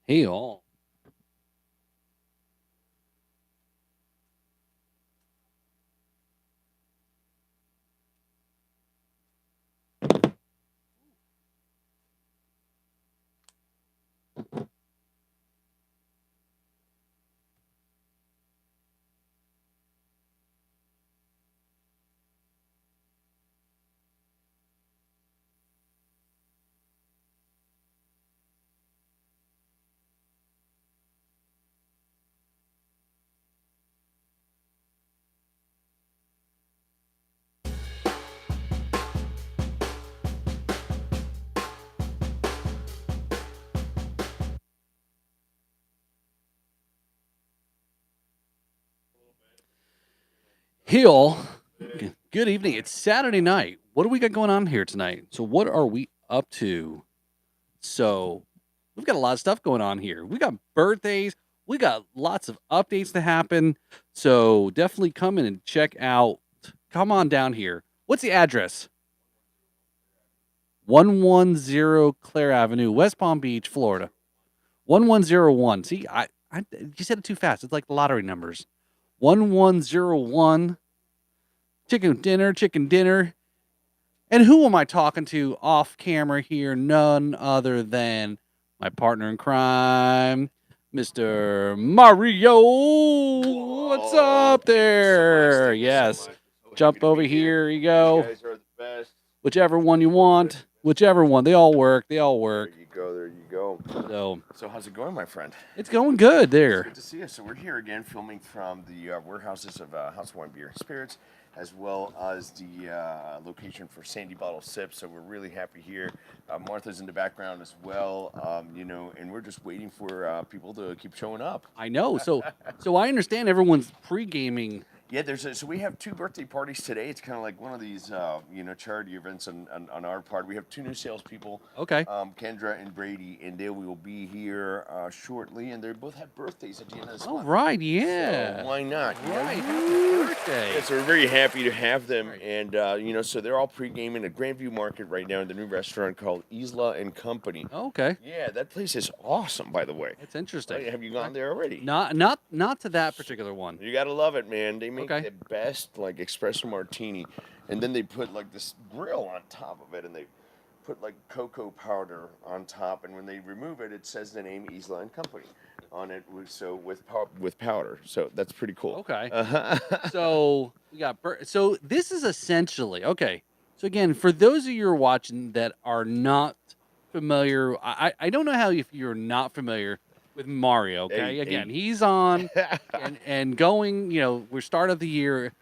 Hey all. Hey all. Good evening. It's Saturday night. What do we got going on here tonight? So what are we up to? So we've got a lot of stuff going on here. We got birthdays. We got lots of updates to happen. So definitely come in and check out. Come on down here. What's the address? 110 Clare Avenue, West Palm Beach, Florida. 1101. See, I you said it too fast. It's like the lottery numbers. 1101. Chicken dinner. And who am I talking to off camera here? None other than my partner in crime, Mr. Mario. What's up there? Yes. Jump over here. You go. You guys are the best. Whichever one you want. Whichever one. They all work. They all work. There you go. There you go. So how's it going, my friend? it's going good It's there. good to see you. So we're here again, filming from the warehouses of House of Wine Beer and Spirits, as well as the location for Sandy Bottle Sips. So we're really happy here. Martha's in the background as well. And we're just waiting for people to keep showing up. I know. So I understand everyone's pre-gaming. Yeah, so we have two birthday parties today. It's kind of like one of these, charity events on our part. We have two new salespeople, Okay. Kendra and Brady, and they will be here shortly. And they both have birthdays at the end of this All month. right. So Yeah. why not? Right. Happy birthday. Yeah, so we're very happy to have them, Right. and so they're all pre-gaming at Grandview Market right now in the new restaurant called Isla and Company. Okay. Yeah, that place is awesome, by the way. It's interesting. Have you gone there already? Not to that particular one. You gotta love it, man. They make Okay. the best like espresso martini, and then they put like this grill on top of it, and they put like cocoa powder on top, and when they remove it, it says the name Isla and Company on it. With powder, so that's pretty cool. Okay. Uh-huh. So we got so this is essentially okay. So again, for those of you who are watching that are not familiar, I don't know how if you're not familiar with Mario. Okay, Hey, again, hey. he's on and going. We're start of the year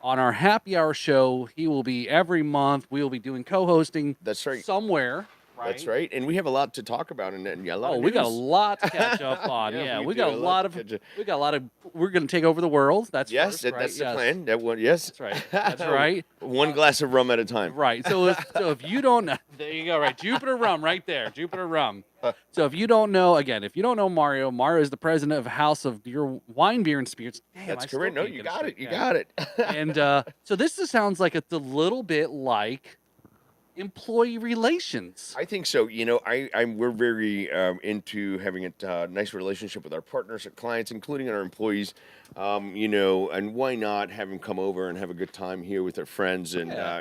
on our happy hour show. He will be every month. We will be doing co-hosting. That's right. Somewhere. Right. That's right, and we have a lot to talk about, and a lot Oh, of we got a news. lot to catch up on. Yeah, Yeah, we we do got a a lot lot to of. catch up. We got a lot of. We're going to take over the world. That's Yes, first, right? that's the Yes. plan. That one, yes. That's right. That's right. One glass of rum at a time. Right. So if you don't know, there you go. Right, Jupiter Rum, right there, Jupiter Rum. So if you don't know, if you don't know Mario, Mario is the president of House of Wine, Beer, and Spirits. Damn, That's I still correct. No, can't you get a got straight- it. You yeah. got it. And so this just sounds like it's a little bit like employee relations. I think so. We're very into having a nice relationship with our partners, our clients, including our employees. And why not have them come over and have a good time here with their friends? And Yeah.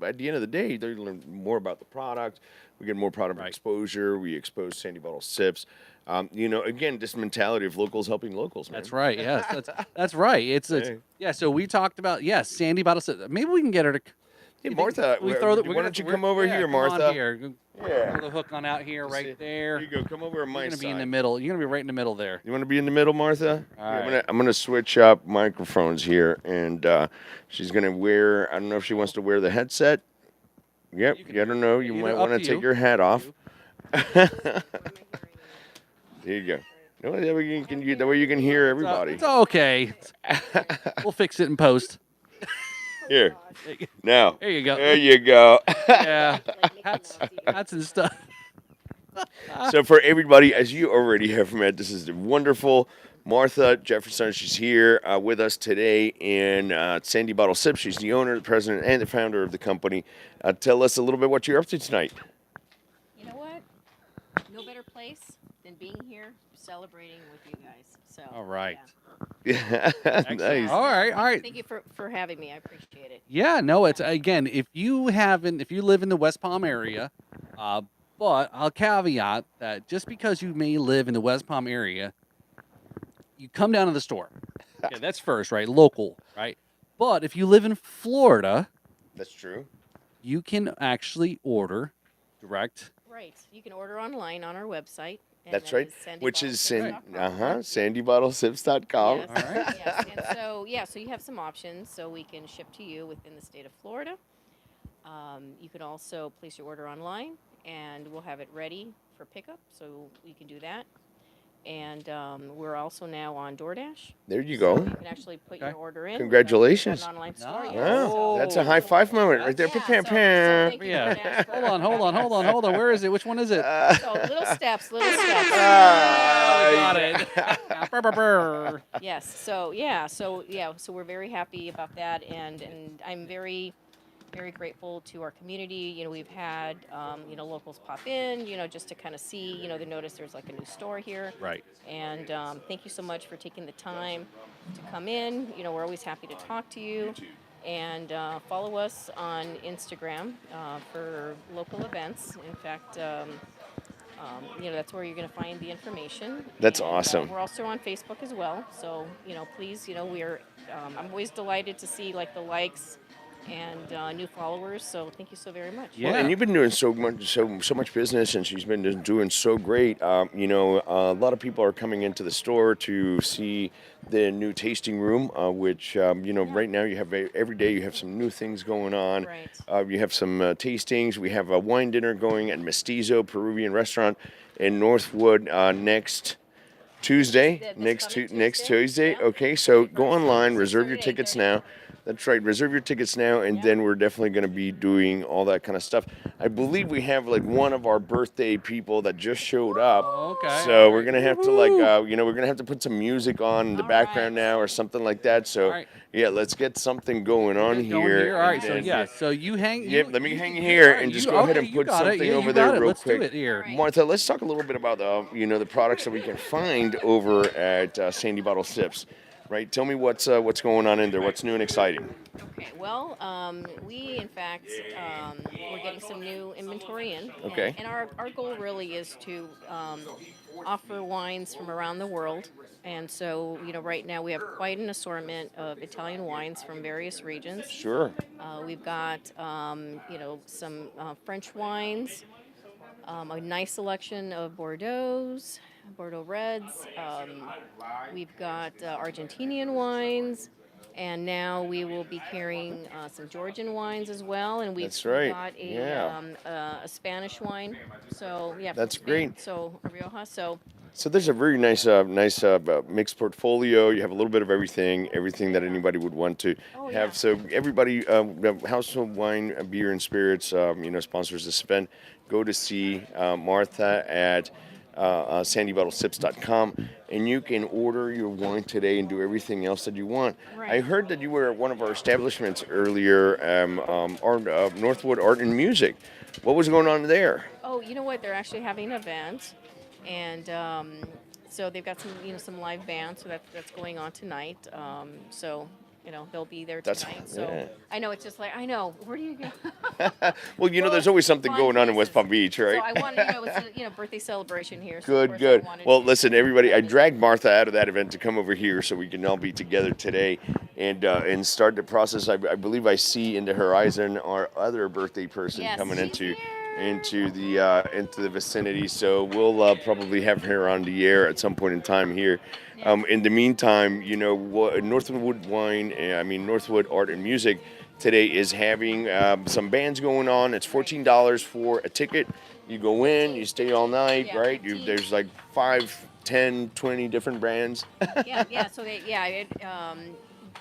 at the end of the day, they learn more about the product. We get more product Right. exposure. We expose Sandy Bottle Sips. Again, this mentality of locals helping locals. Man. That's right. Yes, that's right. Hey. Yeah. So we talked about Sandy Bottle. Maybe we can get her to. Hey, you think Martha, we throw why don't you come over here, come on Martha? here. Throw Yeah. the hook on out here, right Here there. you go. Come over on You're my gonna be in the side. middle. You're gonna be right in the middle there. You want to be in the middle, Martha? All Here, right. I'm gonna switch up microphones here, and she's gonna wear. I don't know if she wants to wear the headset. Yep. You can- I don't know. You either might up want to to take you. your hat off. There you go. No, that way you can hear everybody. It's okay. We'll fix it in post. Here. Now. There you go. There you go. Yeah, hats and stuff. So for everybody, as you already have met, this is the wonderful Martha Jefferson. She's here with us today in Sandy Bottle Sip. She's the owner, the president, and the founder of the company. Tell us a little bit what you're up to tonight. You know what? No better place than being here celebrating with you guys. So. All right. Yeah, Excellent. nice. All right. All right. Thank you for having me. I appreciate it. Yeah, no, it's again, if you live in the West Palm area, but I'll caveat that just because you may live in the West Palm area, you come down to the store. Okay, that's first, right? Local, right? But if you live in Florida, That's true. you can actually order direct. Right. You can order online on our website. And That's that right. is Which is sandybottlesips.com. sandybottlesips.com. Yes, All right. yes. And so, yeah, so you have some options. So we can ship to you within the state of Florida. You can also place your order online, and we'll have it ready for pickup. So you can do that. And we're also now on DoorDash. There you So go. you can actually put your order in. Congratulations. We've got an online store. Nice. Yeah, Wow, that's a so- high five moment right there. Yeah, Pam, so pam. thank you, Yeah. DoorDash, for Hold on. Where is it? Which one is it? So little steps, little steps. Oh, we got yeah. it. Brr, brr, brr. Yes. So we're very happy about that, and I'm very grateful to our community. We've had locals pop in, just to kind of see, they notice there's like a new store here. Right. And thank you so much for taking the time to come in. We're always happy to talk to you. And follow us on Instagram for local events. In fact, that's where you're going to find the information. That's And, awesome. We're also on Facebook as well. So, please, we're, I'm always delighted to see like the likes and new followers. So thank you so very much. Yeah. Well, and you've been doing so much business, and she's been doing so great. A lot of people are coming into the store to see the new tasting room, which right now you have every day you have some new things going on. Right. You have some tastings. We have a wine dinner going at Mestizo Peruvian Restaurant in Northwood next Tuesday. This coming Next Tuesday. Tuesday. Yeah. Okay, so go 31st, online, reserve your 6:30 to tickets 8:30. now. That's right. Reserve your tickets now, and Yeah. then we're definitely going to be doing all that kind of stuff. I believe we have like one of our birthday people that just showed up. Okay. So we're gonna have to we're gonna have to put some music on in the All background right. now or something like that. So All right. yeah, let's get something going on Get going here. All right. and So then- yeah. So you hang. Yep, you- let me you- hang you- here all right, and just you- go ahead okay, and you put got it. something Yeah, over you there got it. real Let's quick. do it here. All right. Martha, let's talk a little bit about the products that we can find over at Sandy Bottle Sips. Right, tell me what's going on in there. What's new and exciting? Okay, well, we in fact we're getting some new inventory in. Okay. And our goal really is to offer wines from around the world. And so, right now we have quite an assortment of Italian wines from various regions. Sure. We've got, some French wines, a nice selection of Bordeaux Reds. We've got Argentinian wines, and now we will be carrying some Georgian wines as well. And we've That's right. got Yeah. a Spanish wine. So yeah, from That's Spain. great. So a Rioja. So So there's a very nice mixed portfolio. You have a little bit of everything that anybody would want to Oh, have. yeah. So everybody, Household Wine, Beer and Spirits, sponsors this event. Go to see Martha at sandybottlesips.com, and you can order your wine today and do everything else that you want. I Right. heard that you were at one of our establishments earlier, Northwood Art and Music. What was going on there? oh, you know what? They're actually having an event, and so they've got some live bands. So that's going on tonight. So they'll be there That's- tonight. So yeah. I know it's just like I know. Where do you go? Well, there's always something fun going on in West places. Palm Beach, right? So I wanted, it's a birthday celebration here. So of Good, course good. I wanted Well, to- listen, everybody, I dragged Martha out of that event to come over here so we can all be together today and start the process. I believe I see in the horizon our other birthday person Yes, coming she's into here. into the vicinity. So we'll probably have her on the air at some point in time here. In the meantime, Northwood Northwood Art and Music today is having some bands going on. It's $14 for a ticket. You go in, you stay all night, Yeah, right? 15. There's like 5, 10, 20 different bands. yeah. So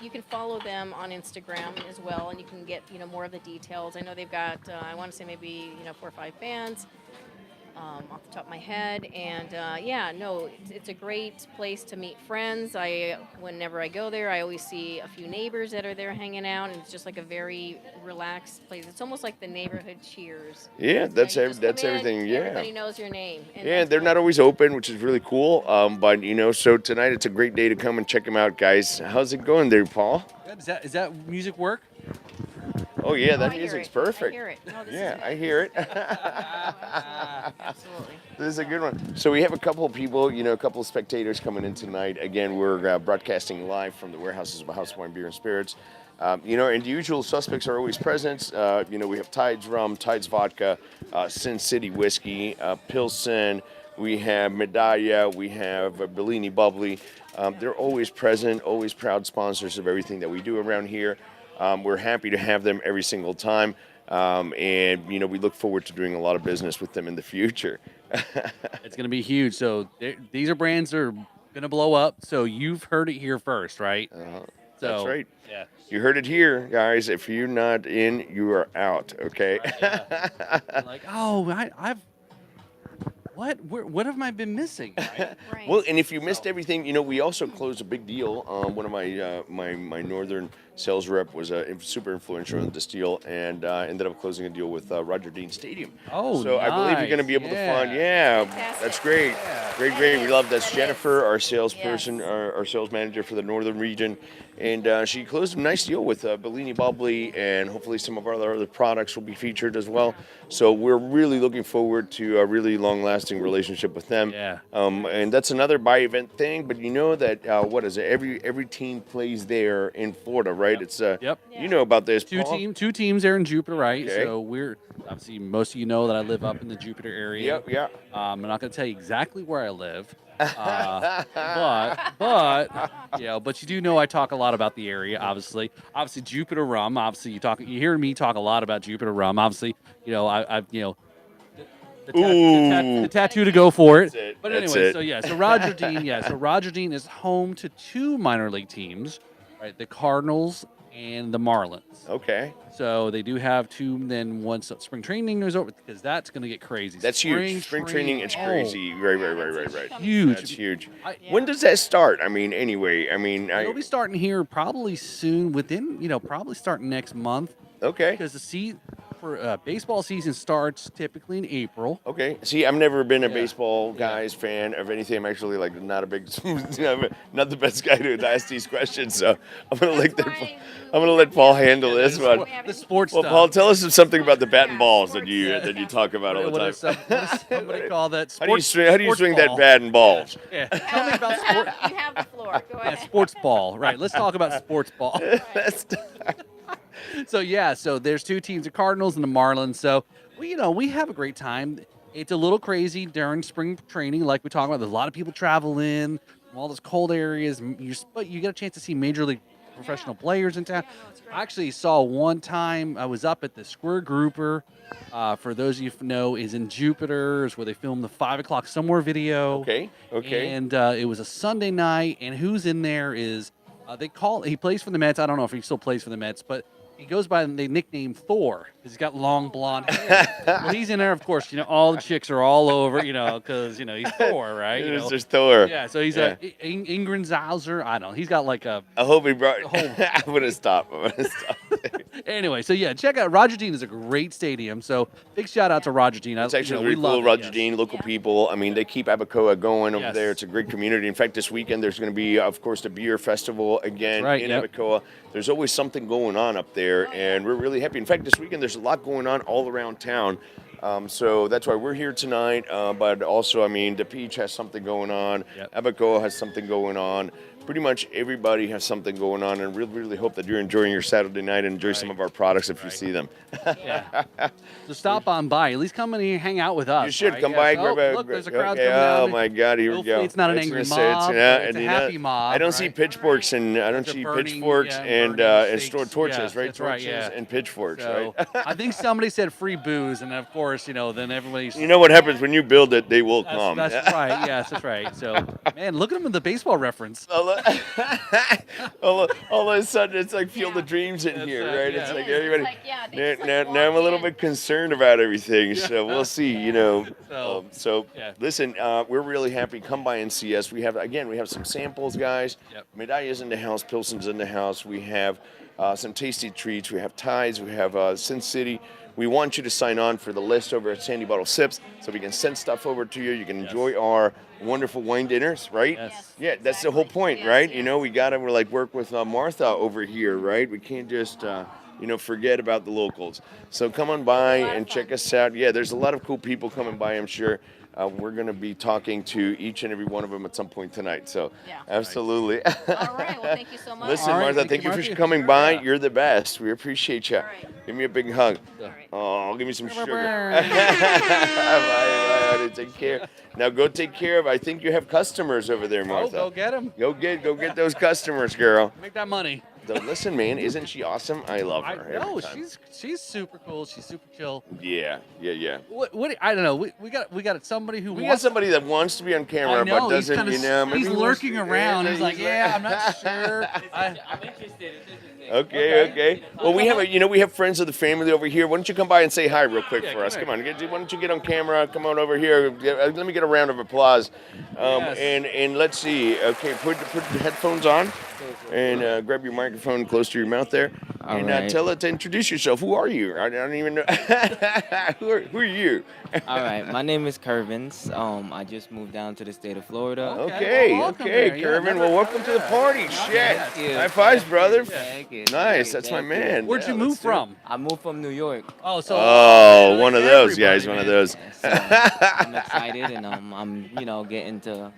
you can follow them on Instagram as well, and you can get more of the details. I know they've got I want to say maybe 4 or 5 bands. off the top of my head. And yeah, no, it's a great place to meet friends. Whenever I go there, I always see a few neighbors that are there hanging out, and it's just like a very relaxed place. It's almost like the neighborhood Cheers. Yeah, that's You just come that's in, everything. Yeah. everybody knows your name. And Yeah, that's they're not great. always open, which is really cool. But so tonight it's a great day to come and check them out, guys. How's it going there, Paul? Good. Is that music work? Oh yeah, Oh, that I hear music's it. perfect. I hear it. No, this Yeah, is I hear it. absolutely. This is a good one. So we have a couple of people, a couple of spectators coming in tonight. Again, we're broadcasting live from the warehouses of House of Wine Beer and Spirits. And the usual suspects are always present. We have Tides Rum, Tides Vodka, Sin City Whiskey, Pilsen. We have Medalla. We have Bellini Bubbly. They're always present, always proud sponsors of everything that we do around here. We're happy to have them every single time. We look forward to doing a lot of business with them in the future. It's going to be huge. So these are brands that are going to blow up. So you've heard it here first, right? So, That's right. Yeah. You heard it here, guys. If you're not in, you are out. Okay. Like, oh, I've what have I been missing? Right? Right. Well, and if you missed everything, we also closed a big deal. One of my northern sales rep was super influential in this deal, and ended up closing a deal with Roger Dean Stadium. Oh, so I believe you're going to be able to find. Yeah, Fantastic. that's great. Yeah. Great. We love that's That Jennifer, our is. salesperson, Yes. our sales manager for the northern region, and she closed a nice deal with Bellini Bubbly, and hopefully some of our other products will be featured as well. So we're really looking forward to a really long-lasting relationship with them. Yeah. And that's another by-event thing, but you know that what is it? Every team plays there in Florida, right? Yep. It's Yep. you know about this, Two Paul? teams there in Jupiter, right? Okay. So we're obviously most of you know that I live up in the Jupiter area. Yep, yeah. I'm not going to tell you exactly where I live, but you do know I talk a lot about the area. Obviously, Jupiter Rum. Obviously, you hear me talk a lot about Jupiter Rum. Obviously, I've the tattoo to go for it. That's it. But That's anyway, it. so Roger Dean, so Roger Dean is home to two minor league teams, right? The Cardinals and the Marlins. Okay. So they do have two. Then once spring training is over, because that's going to get crazy. That's huge. Spring training is crazy. Right. Huge. That's huge. I- When does that start? I mean, anyway, It'll be starting here probably soon. Probably starting next month, okay. because baseball season starts typically in April. Okay. See, I've never been a Yeah. baseball guy's fan of anything. I'm actually not a big, I'm not the best guy to ask these questions. So I'm gonna let Paul handle this one. The sports Well, stuff. Paul, tell us something about the bat and balls that you talk about all What the does time. somebody call that? How do you Sports swing that ball. bat and balls? Yeah. Tell me about sport. You have the floor. Go Yeah, ahead. sports ball. Right. Let's talk about sports ball. That's So there's two teams, the Cardinals and the Marlins. So we have a great time. It's a little crazy during spring training, like we talked about. There's a lot of people travel in from all those cold areas, but you get a chance to see major league professional players in town. Yeah, no, it's great. I actually saw one time I was up at the Square Grouper. For those of you who know, is in Jupiter, is where they filmed the 5 o'clock somewhere video. okay. And it was a Sunday night, and who's in there is he plays for the Mets. I don't know if he still plays for the Mets, but he goes by the nickname Thor because he's got long blonde hair. Well, he's in there, of course. All the chicks are all over, because he's Thor, right? It's just Thor. Yeah, so he's Yeah. Ingrid Zauser. I don't know. He's got like a. I hope he brought. The whole- I'm gonna stop. Anyway, so check out Roger Dean is a great stadium. So big shout out to Roger Dean. It's actually we really love cool. it, Roger yes. Dean, local Yeah. people. I mean, they keep Abacoa going over Yes. there. It's a great community. In fact, this weekend there's going to be, of course, the beer festival again That's right, in yep. Abacoa. There's always something going on up there, and we're really happy. In fact, this weekend there's a lot going on all around town. So that's why we're here tonight. But also, the Peach has something going on. Yep. Abacoa has something going on. Pretty much everybody has something going on, and really hope that you're enjoying your Saturday night and enjoy some Right. of our products if you Right. see them. Yeah. So stop on by. At least come in here and hang out with us. You should right? come Yeah, by, so, grab a. look, there's a crowd okay, coming down. oh my God, here we Hopefully go. it's not an That's angry what I say, mob, yeah, but it's a and happy mob, I don't see right? pitchforks and I don't They're see burning, pitchforks yeah, and burning store stakes. torches, Yes, right? that's right, Torches yeah. and pitchforks, So right? I think somebody said free booze, and of course, then everybody's. You know what happens when you build it? They will come. That's right. Yes, that's right. So, man, look at them with the baseball reference. Oh, all of a sudden, it's like Field of Dreams in That's here, right, right? yeah. It's like It is. It's everybody. like, yeah, they just, like, Now I'm a walk little in. bit concerned about everything, so we'll see. So, So yeah. listen, we're really happy. Come by and see us. We have some samples, guys. Yep. Medallia's in the house. Pilsen's in the house. We have some tasty treats. We have ties. We have Sin City. We want you to sign on for the list over at Sandy Bottle Sips, so we can send stuff over to you. You can enjoy our wonderful wine dinners, right? Yes. Yeah, that's the whole point, Yes, right? yes. We're like work with Martha over here, right? We can't just forget about the locals. So come on by lot of and check fun. us out. Yeah, there's a lot of cool people coming by, I'm sure. We're going to be talking to each and every one of them at some point tonight. So Yeah. absolutely. All right. Well, thank you so much. Listen, All right, Martha, thank thank you, you Martha. for coming by. Yeah. You're the best. We appreciate you. All right. Give me a big hug. All right. Oh, give me some sugar. Bye. Bye, honey. Take care. Now go take care of. I think you have customers over there, Oh, Martha. go get him. Go get those customers, girl. Make that money. So listen, man, isn't she awesome? I love I her. every know time. she's super cool. She's super chill. Yeah. What I don't know. We got somebody who We got wants. somebody that wants to be on camera, I know, but he's doesn't. kinda, Maybe he's he wants lurking to- around. He's like, like- yeah, I'm not sure. I'm interested. Okay. Well, we have friends of the family over here. Why don't you come by and say hi real quick Yeah, for come us? here. Come on, why don't you get on camera? Come on over here. Let me get a round of applause. Yes. And let's see. Okay, put the headphones on and grab your microphone close to your mouth there. All and right. tell it to introduce yourself. Who are you? I don't even know. who are you? All right, my name is Curvins. I just moved down to the state of Florida. Okay, well, welcome okay, there. Yeah, Kervin. never- Well, welcome to the party. Yeah. Shit. Thank you. High fives, brother. Thank you. Nice. That's my Thank you. man. Where'd Yeah, you let's move do it. from? I moved from New York. Oh, so Oh, one of those everybody, guys. One of man. those. So I'm excited, and I'm getting to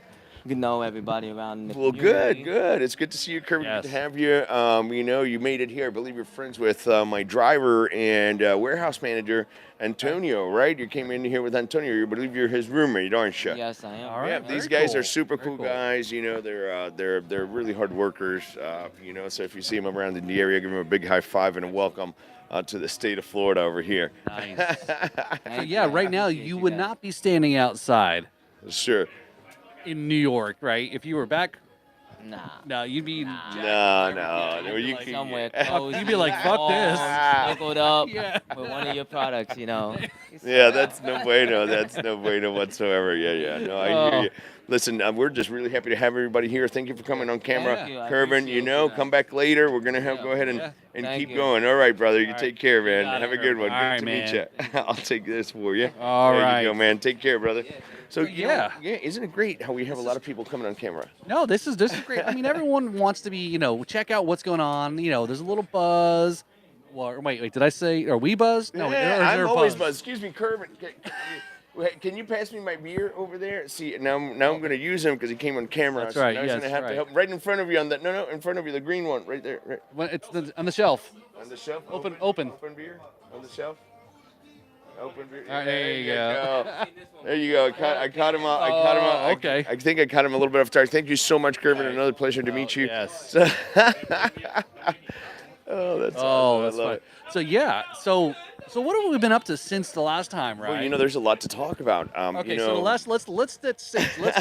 know everybody around the Well, good, community. good. It's good to see you, Kirby. Yes. Good to have you. You made it here. I believe you're friends with my driver and warehouse manager, Antonio, right? You came in here with Antonio. I believe you're his roommate, aren't you? Yes, I am. All right. Yeah, very these guys cool. are super Very cool cool. guys. They're really hard workers. So if you see them around in the area, give them a big high five and a welcome to the state of Florida over here. Nice. Thank So yeah, you. I right now appreciate you would guys. not be standing outside Sure. in New York, right? If you were back, Nah. no, you'd be. No. You'd be You like can- Somewhere yeah. close. You'd be like, "Fuck this." Snuggled up Yeah. with one of your products, Yeah, that's no bueno. That's no bueno whatsoever. Yeah. No, I hear Oh. you. Listen, we're just really happy to have everybody here. Thank you for coming on camera. Thank you. I Kervin, appreciate come you. back later. We're going to Yeah. go ahead and, Yeah. and Thank keep you. going. All right, brother. You All take right. care, man. got it, Have a Kervin. good one. All Good right, to meet man. you. I'll take this for you. All there right. you go, man. Take care, brother. So, Yeah. isn't it great how we have a lot of people coming on camera? No, this is great. I mean, everyone wants to be, check out what's going on. There's a little buzz. Well, wait, did I say are we buzzed? No, Yeah, or is I'm there a always buzz? buzzed. Excuse me, Kervin. Can you pass me my beer over there? See, now I'm going to use him because he came on camera. That's so right, Now he's yes, going to have right. to help. Right in front of you on that. No, in front of you, the green one, right there. Right. When it's on the shelf. On the shelf? Open. Open beer? On the shelf? Open beer? All right, there you go. There you go. I caught him out. Oh, okay. I think I caught him a little bit off target. Thank you so much, Kervin. Another pleasure to meet you. Yes. So- oh, that's Oh, awesome. that's I love fun. it. So yeah, so what have we been up to since the last time, right? Well, there's a lot to talk about. Okay, so let's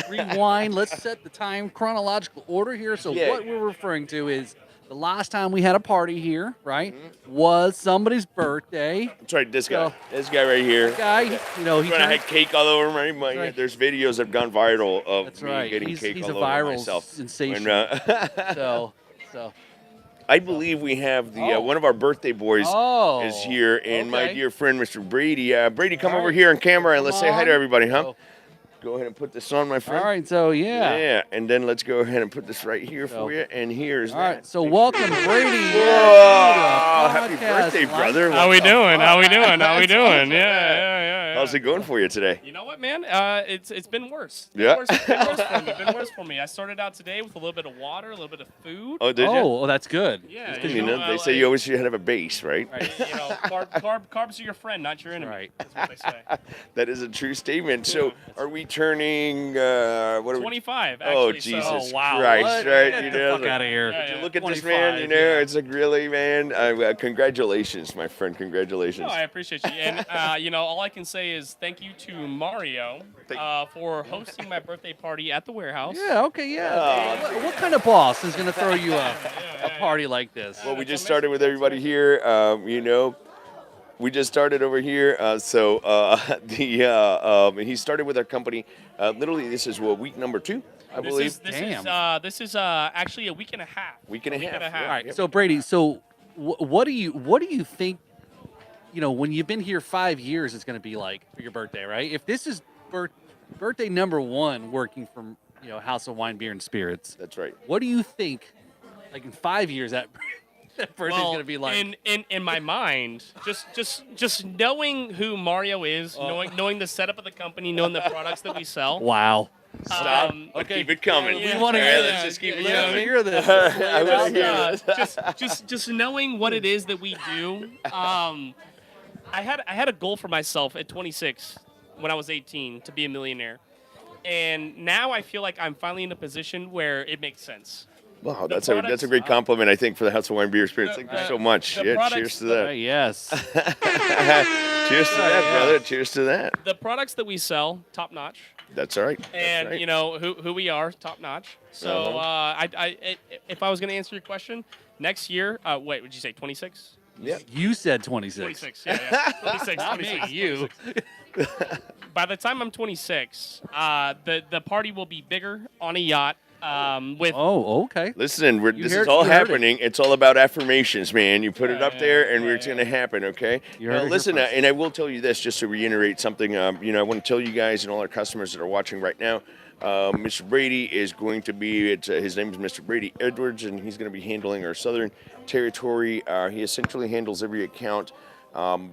rewind. Let's set the time chronological order here. So Yeah. what we're referring to is the last time we had a party here, right? Was somebody's birthday. That's right, this guy. So- This guy right here. Guy, he When I turned, had cake all over him, right? right. There's videos that have gone viral of That's me right. getting He's cake a all over viral myself. sensation. When, so I believe we have the Oh. one of our birthday boys Oh, is here, and my okay. dear friend Mr. Brady. Brady, come All over right. here on camera and let's Come say hi to on. everybody, huh? So- Go ahead and put this on, my friend. all right, so yeah. And then let's go ahead and put this right here So- for you. And here's All right, that. so welcome Brady. Whoa! Happy Podcast birthday, live. brother. How we doing? How we doing? How we That's doing? awesome. Yeah. How's it going for you today? You know what, man? It's been worse. Yeah. Been worse for me. I started out today with a little bit of water, a little bit of food. Oh, did you? Oh, that's good. Yeah, That's good. They say you always should have a base, right? Right, carbs are your friend, not your enemy. Right. That's what they say. That is a true statement. So, are we turning what are we? 25. Oh, Actually, Jesus so. Oh, wow. Christ! What? Right? Get You the know, fuck like, out of here. Yeah, Did you yeah. look at this 25, man? You know, yeah. it's like really, man. Congratulations, my friend. Congratulations. No, I appreciate you. And, all I can say is thank you to Mario for hosting my birthday party at the warehouse. Yeah, okay, yeah. Oh, What kind of boss is going to throw you a party like this? Well, we That's just amazing. started with everybody here. We just started over here. He started with our company. Literally, this is week number 2, I believe. This is actually a week and a half. Week and a half. All right, so Brady, what do you think, when you've been here 5 years, it's going to be like for your birthday, right? If this is birthday number 1 working from, House of Wine, Beer, and Spirits, That's right. what do you think, like in 5 years, that birthday's Well, going to be like? in my mind, just knowing who Mario is, knowing the setup of the company, knowing the products that we sell. Wow. Stop. But okay. keep it coming. Yeah. We want to All right, hear let's this. just keep it Let's coming. hear this. I wanna hear this. just knowing what it is that we do. I had a goal for myself at 26 when I was 18 to be a millionaire, and now I feel like I'm finally in a position where it makes sense. Wow, The that's a products- great compliment, I think, for the House of Wine, Beer, Spirits. Thank you so much. the Yeah, products- cheers to Uh, that. yes. Cheers to that, brother. Cheers to that. The products that we sell, top notch. That's all right. That's And right. who we are, top notch. So if I was going to answer your question, next year, wait, would you say 26? Yeah. You said 26. 26, yeah. 26, Not me, 26. you. By the time I'm 26, the party will be bigger on a yacht with Oh, okay. Listen, You this heard- is all you heard it. happening. It's all about affirmations, man. You put it Yeah, up there, and yeah, it's going to happen, okay? You Now, heard it here listen, first. and I will tell you this, just to reiterate something. I want to tell you guys and all our customers that are watching right now, Mr. Brady is going to be, his name is Mr. Brady Edwards, and he's going to be handling our southern territory. He essentially handles every account from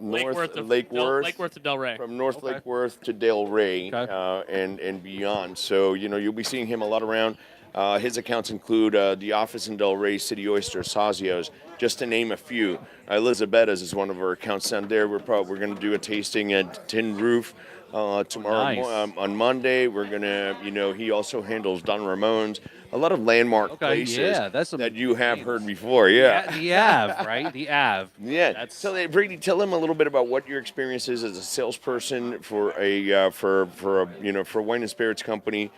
Lake North Worth to Lake Worth. Lake Worth to Delray. From North Okay. Lake Worth to Del Rey Okay. and beyond. So, you'll be seeing him a lot around. His accounts include the office in Del Rey, City Oyster, Sazios, just to name a few. Elizabetta's is one of our accounts down there. We're going to do a tasting at Tin Roof tomorrow Nice. on Monday. We're going to, he also handles Don Ramon's. A lot of landmark Okay, places yeah, that's some that you have names. heard before. Yeah. The Ave, right? The Ave. Yeah. That's- Brady, tell them a little bit about what your experience is as a salesperson for a wine and spirits company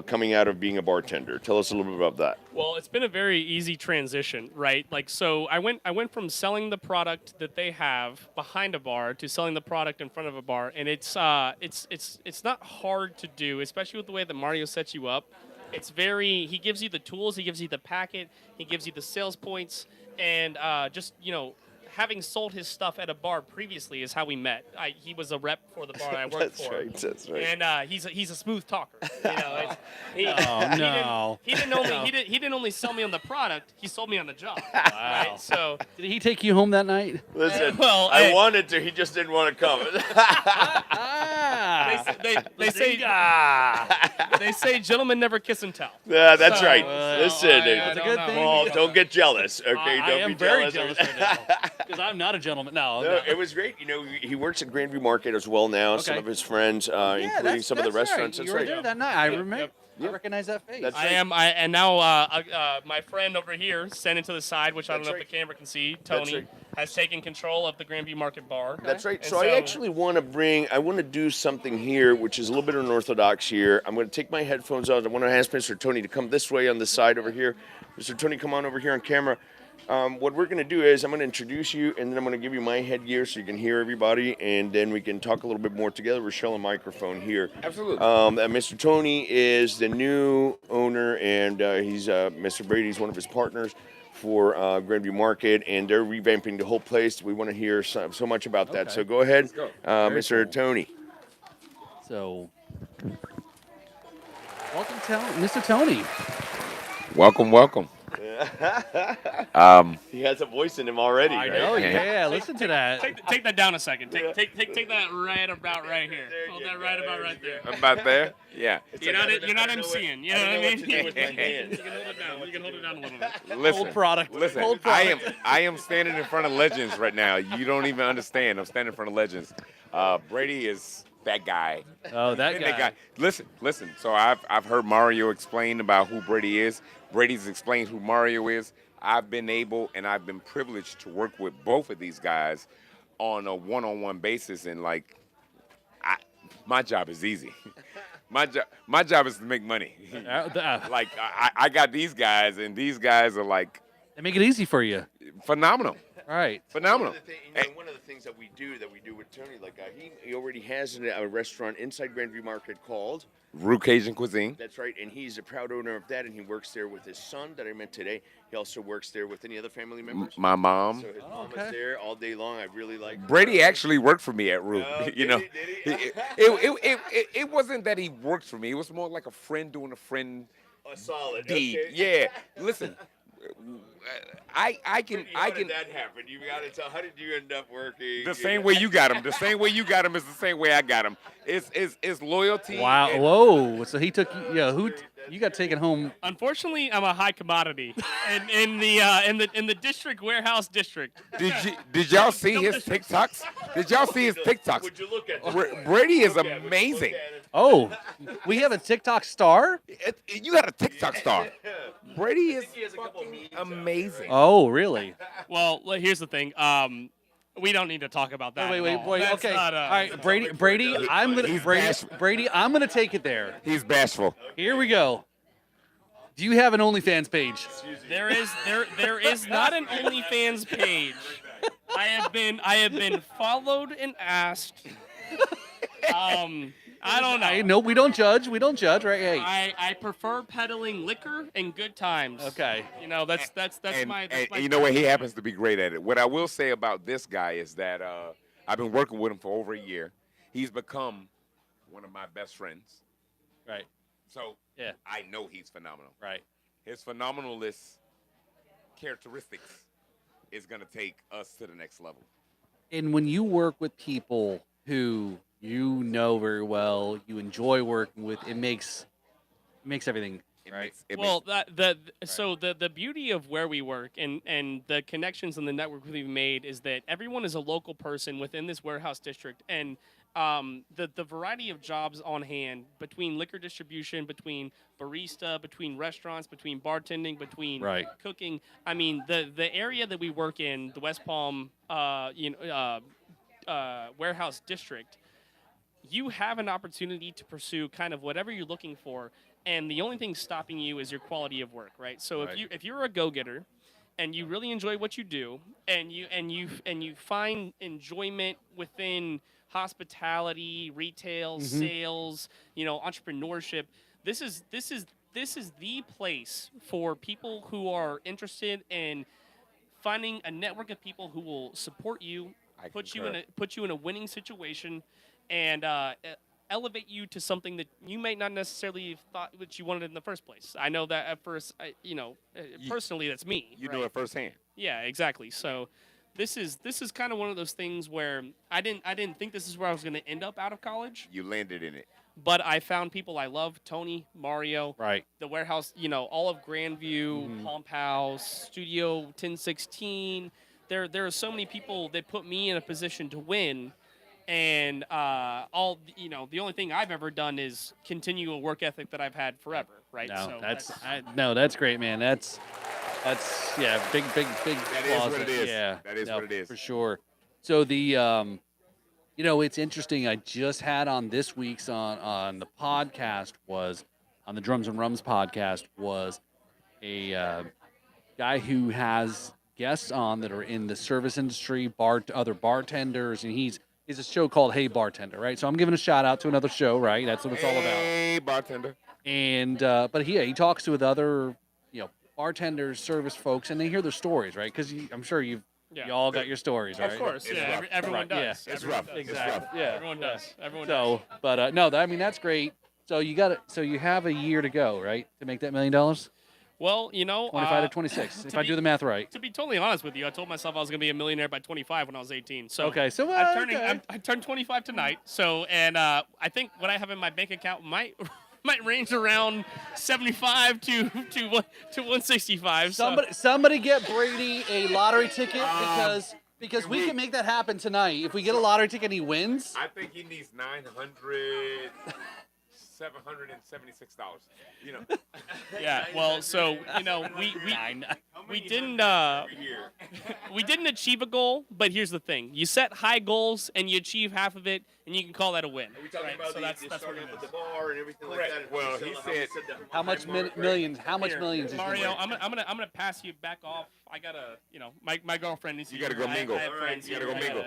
coming out of being a bartender. Tell us a little bit about that. Well, it's been a very easy transition, right? Like, so I went from selling the product that they have behind a bar to selling the product in front of a bar, and it's not hard to do, especially with the way that Mario sets you up. He gives you the tools, he gives you the packet, he gives you the sales points, and having sold his stuff at a bar previously is how we met. He was a rep for the bar I worked That's for. right. That's right. And he's a smooth talker. He no. He didn't only sell me on the product. He sold me on the job. Right? So Did he take you home that night? Listen, well, I hey. wanted to. He just didn't want to come. Ah. they say gentlemen never kiss and tell. Yeah, that's So- right. so Listen, I That's a don't good know. thing. Paul, don't get jealous. Okay, I don't am be very jealous. jealous right now because I'm not a gentleman. No, No, it was great. He works at Grandview Market as well now. Some Okay. of his friends, including some of the restaurants. Right. That's You were right. there that night. I Yep, remember. yep. I recognize that face. That's I right. am. And now my friend over here, standing to the side, which I don't That's know right. if the camera can see, That's Tony, right. has taken control of the Grandview Market Bar. That's right. And So I actually want to do something here, which is a little bit unorthodox here. I'm going to take my headphones out. I want to ask Mr. Tony to come this way on the side over here. Mr. Tony, come on over here on camera. What we're going to do is I'm going to introduce you, and then I'm going to give you my headgear so you can hear everybody, and then we can talk a little bit more together. We're sharing a microphone here. Absolutely. Mr. Tony is the new owner, and he's Mr. Brady's one of his partners for Grandview Market, and they're revamping the whole place. We want to hear so much about that. Okay. So go ahead, go. Mr. cool. Tony. So, welcome, Mr. Tony. Welcome. He has a voice in him already. I right? know. Yeah, listen to that. Take that down a second. Take that right about right here. Hold that right about right there. About there? Yeah. You're not emceeing. You know what I mean? to do with my hands. You can hold it down. You can hold it down a little bit. Listen. product. Listen. Old I product. am standing in front of legends right now. You don't even understand. I'm standing in front of legends. Brady is that guy. Oh, that And guy. Listen. So I've heard Mario explain about who Brady is. Brady's explained who Mario is. I've been able and I've been privileged to work with both of these guys on a one-on-one basis, and like, my job is easy. My job is to make money. Like I got these guys, and these guys are like They make it easy for you. phenomenal. All right. Phenomenal. One of the things that we do with Tony, like he already has a restaurant inside Grandview Market called. Rue Cajun Cuisine. That's right, and he's a proud owner of that, and he works there with his son that I met today. He also works there with any other family members. My mom. So his mom okay. is there all day long. I really like Brady actually worked for me at Rue. Oh, You know, did he? it wasn't that he worked for me. It was more like a friend doing a friend A solid. deed. Okay. Yeah. Listen, I can How did that happen? You got to tell. How did you end up working? the same way you got him. The same way you got him is the same way I got him. It's loyalty. Wow. and- Whoa. So he took you. Yeah. You got taken home? Unfortunately, I'm a high commodity in the district warehouse district. Did y'all see his TikToks? Did y'all see his TikToks? Would you look at Brady is Look at it, amazing. look at it. Oh, we have a TikTok star. You got a TikTok star. Brady is He has a couple fucking memes out. amazing. Oh, really? Well, here's the thing. We don't need to talk about that. Wait. at all. That's Okay. not, All right, Brady. I'm gonna He's Brady. I'm gonna take it there. He's bashful. Here we go. Do you have an OnlyFans page? There is not an OnlyFans page. I have been followed and asked. I don't know. Hey, no, we don't judge. We don't judge, right? Hey. I prefer peddling liquor and good times. Okay. You know, that's And, my. and you know what? He happens to be great at it. What I will say about this guy is that I've been working with him for over a year. He's become one of my best friends. Right. So Yeah. I know he's phenomenal. Right. His phenomenalist characteristics is going to take us to the next level. And when you work with people who you know very well, you enjoy working with, it makes everything right. Well, so the beauty of where we work and the connections and the network we've made is that everyone is a local person within this warehouse district, and the variety of jobs on hand between liquor distribution, between barista, between restaurants, between bartending, between Right. cooking. I mean, the area that we work in, the West Palm, warehouse district, you have an opportunity to pursue kind of whatever you're looking for, and the only thing stopping you is your quality of work, right? So Right. if you're a go-getter and you really enjoy what you do, and you find enjoyment within hospitality, retail, sales, entrepreneurship, this is the place for people who are interested in finding a network of people who will support you, I put concur. you in a winning situation, and elevate you to something that you may not necessarily have thought that you wanted in the first place. I know that at first, personally, that's me. You right? know it firsthand. Yeah, exactly. So this is kind of one of those things where I didn't think this is where I was going to end up out of college, You landed in it. but I found people I love: Tony, Mario, Right. the warehouse, all of Grandview, Pump House, Studio 1016. There are so many people that put me in a position to win, and the only thing I've ever done is continue a work ethic that I've had forever, right? No, So that's great, man. That's yeah, big That is applause. what it is. Yeah, That is no, what it is. for sure. So the it's interesting. I just had on this week's on the podcast was on the Drums and Rums podcast was a guy who has guests on that are in the service industry, other bartenders, and he's a show called Hey Bartender, right? So I'm giving a shout out to another show, right? That's what it's all about. Hey, bartender. And but he talks with other bartenders, service folks, and they hear their stories, right? Because I'm sure you all got your stories, right? of course, It's yeah, rough. everyone Right, does. yeah. It's Everyone rough. does. It's Exactly. Yeah. Everyone does. Everyone So, does. but no, I mean that's great. So you have a year to go, right, to make that $1 million? Well, 25 to 26, if to I be- do the math right. To be totally honest with you, I told myself I was going to be a millionaire by 25 when I was 18. So Okay, so I turned 25 tonight. So I think what I have in my bank account might range around 75 to 165. So- somebody get Brady a lottery ticket because Because we can make that happen tonight. If we get a lottery ticket and he wins, I think he needs $776. You know. Yeah. Well, so we didn't we didn't achieve a goal, but here's the thing: you set high goals and you achieve half of it, and you can call that a win. Are we talking Right? about So the that's what starting it up is. at the bar and everything Correct. like that? Well, he said- how much millions? How much Here, millions is he Mario, worth? I'm gonna pass you back off. I gotta, my girlfriend needs to. You gotta here. go mingle. I have All right, friends you gotta here. go mingle.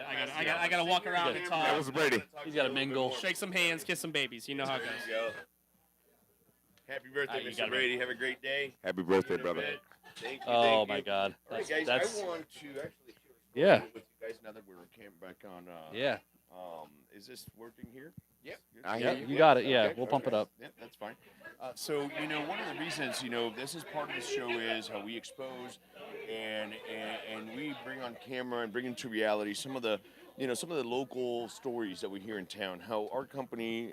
I gotta walk around and talk. That was Brady. He's got a mingle. Shake some hands, kiss some babies. You know how it goes. Go. Happy birthday, you Mr. gotta Brady. Have a great day. Happy birthday, brother. Thank you. Oh thank my you. God. All right, That's, guys. that's I want to actually share a Yeah. story with you guys now that we're camped back on. yeah. Is this working here? Yep. Good? I Yeah, hear you got it. Yeah, Okay, we'll pump it okay. up. Yeah, that's fine. So, one of the reasons, this is part of the show is how we expose and we bring on camera and bring into reality some of the, some of the local stories that we hear in town. How our company,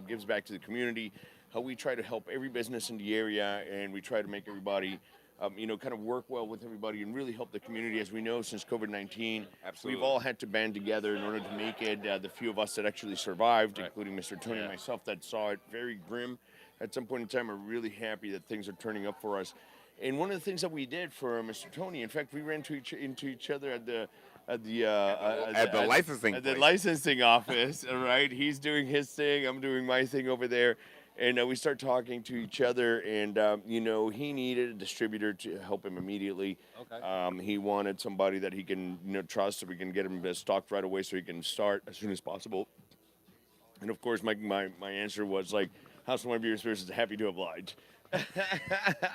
gives back to the community. How we try to help every business in the area, and we try to make everybody. Kind of work well with everybody and really help the community. As we know, since COVID-19, Absolutely. we've all had to band together in order to make it. The few of us that actually survived, Right. including Mr. Tony Yeah. and myself, that saw it very grim. At some point in time, we're really happy that things are turning up for us. And one of the things that we did for Mr. Tony, in fact, we ran into each other at the licensing at the place. licensing office. All right, he's doing his thing, I'm doing my thing over there. And we start talking to each other, and he needed a distributor to help him immediately. Okay. He wanted somebody that he can trust, so we can get him stocked right away, so he can start as soon as possible. And of course, my answer was like, House of Wine Beer Spirits is happy to oblige.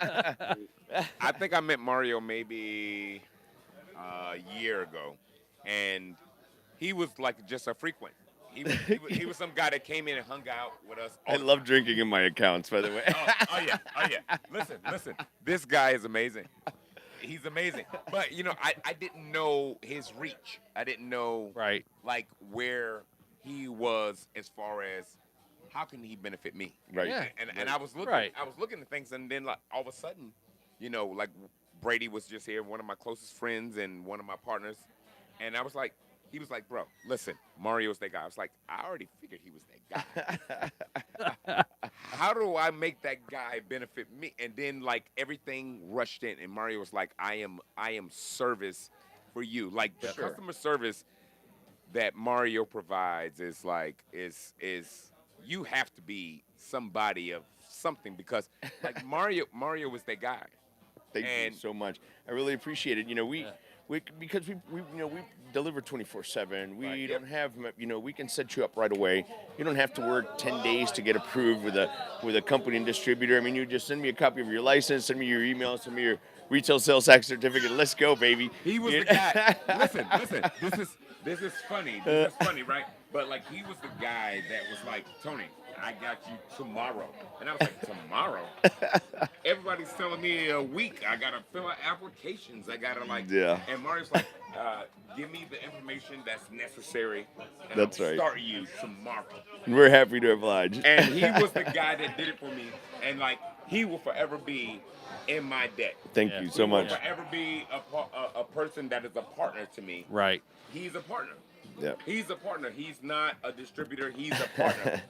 I think I met Mario maybe a year ago, and he was like just a frequent. He was some guy that came in and hung out with us. I love drinking in my accounts, by the way. Oh yeah. Listen. This guy is amazing. He's amazing. But I didn't know his reach. I didn't know Right. like where he was as far as how can he benefit me. Right. Yeah. And I was looking Right. at things, and then like all of a sudden, like Brady was just here, one of my closest friends and one of my partners, and he was like, bro, listen, Mario's that guy. I was like, I already figured he was that guy. How do I make that guy benefit me? And then like everything rushed in, and Mario was like, I am service for you. Like the customer service that Mario provides is like is you have to be somebody of something, because like Mario was that guy. Thank And- you so much. I really appreciate it. Because we deliver 24/7. We don't have, we can set you up right away. You don't have to work 10 days to get approved with a company and distributor. I mean, you just send me a copy of your license, send me your email, send me your retail sales tax certificate. Let's go, baby. He was the guy. Listen. This is funny. This is funny, right? But like he was the guy that was like, Tony, I got you tomorrow. And I was like, tomorrow? Everybody's telling me a week. I gotta fill out applications. I gotta like. Yeah. And Mario's like, give me the information that's necessary. And That's I'll right. Start you tomorrow. We're happy to oblige. And he was the guy that did it for me. And like he will forever be in my debt. Thank Yeah. you so He will much. forever be a person that is a partner to me. Right. He's a partner. Yeah. He's a partner. He's not a distributor. He's a partner.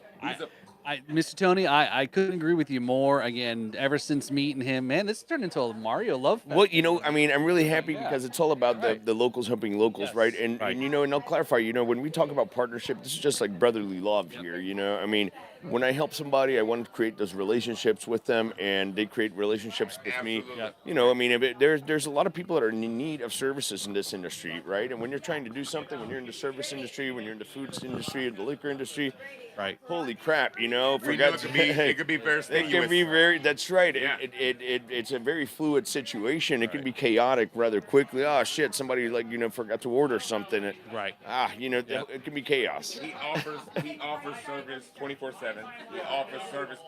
Mr. Tony, I couldn't agree with you more. Again, ever since meeting him, man, this turned into a Mario love fest. Well, I mean, I'm really happy Yeah. because it's all about the locals helping locals, Yes. right? And, Right. and I'll clarify, when we talk about partnership, this is just like brotherly love here, I mean, when I help somebody, I want to create those relationships with them, and they create relationships with me. Absolutely. I mean, there's a lot of people that are in need of services in this industry, right? And when you're trying to do something, when you're in the service industry, when you're in the foods industry, the liquor industry, Right. holy crap, We know it could be very it strenuous. can be very. That's right. Yeah. It's a very fluid situation. It can be chaotic rather quickly. Oh shit! Somebody forgot to order something. Right. It can be chaos. He offers service 24/7. He offers service.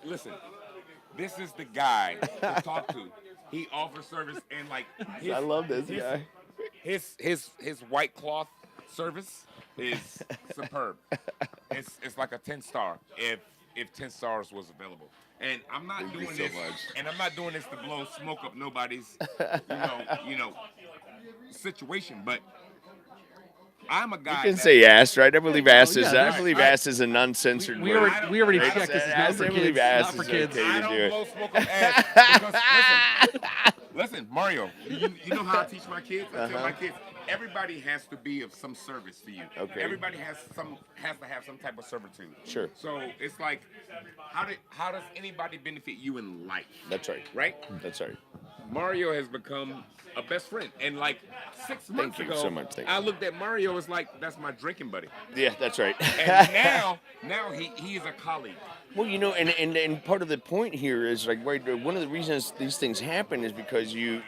Listen, this is the guy to talk to. He offers service, and like I love this guy. his white cloth service is superb. It's like a 10-star if 10 stars was available. And I'm not Thank you doing so this, much. and I'm not doing this to blow smoke up nobody's situation. But I'm a guy. You can that- say ass, right? I believe ass is. yeah, I believe right. ass is a non-censored We word. already I checked. This is not ass, for I kids. believe ass Not for is kids. okay. I to don't do it. blow smoke up ass because listen, Mario. You know how I teach my kids? I tell my kids everybody has to be of some service to you. Okay. Everybody has to have some type of servitude. Sure. So it's like, how does anybody benefit you in life? That's right. Right? That's right. Mario has become a best friend, and like 6 months you ago, so much. Thank I you. looked at Mario as like that's my drinking buddy, Yeah, that's right. and now he is a colleague. Well, and part of the point here is like one of the reasons these things happen is because you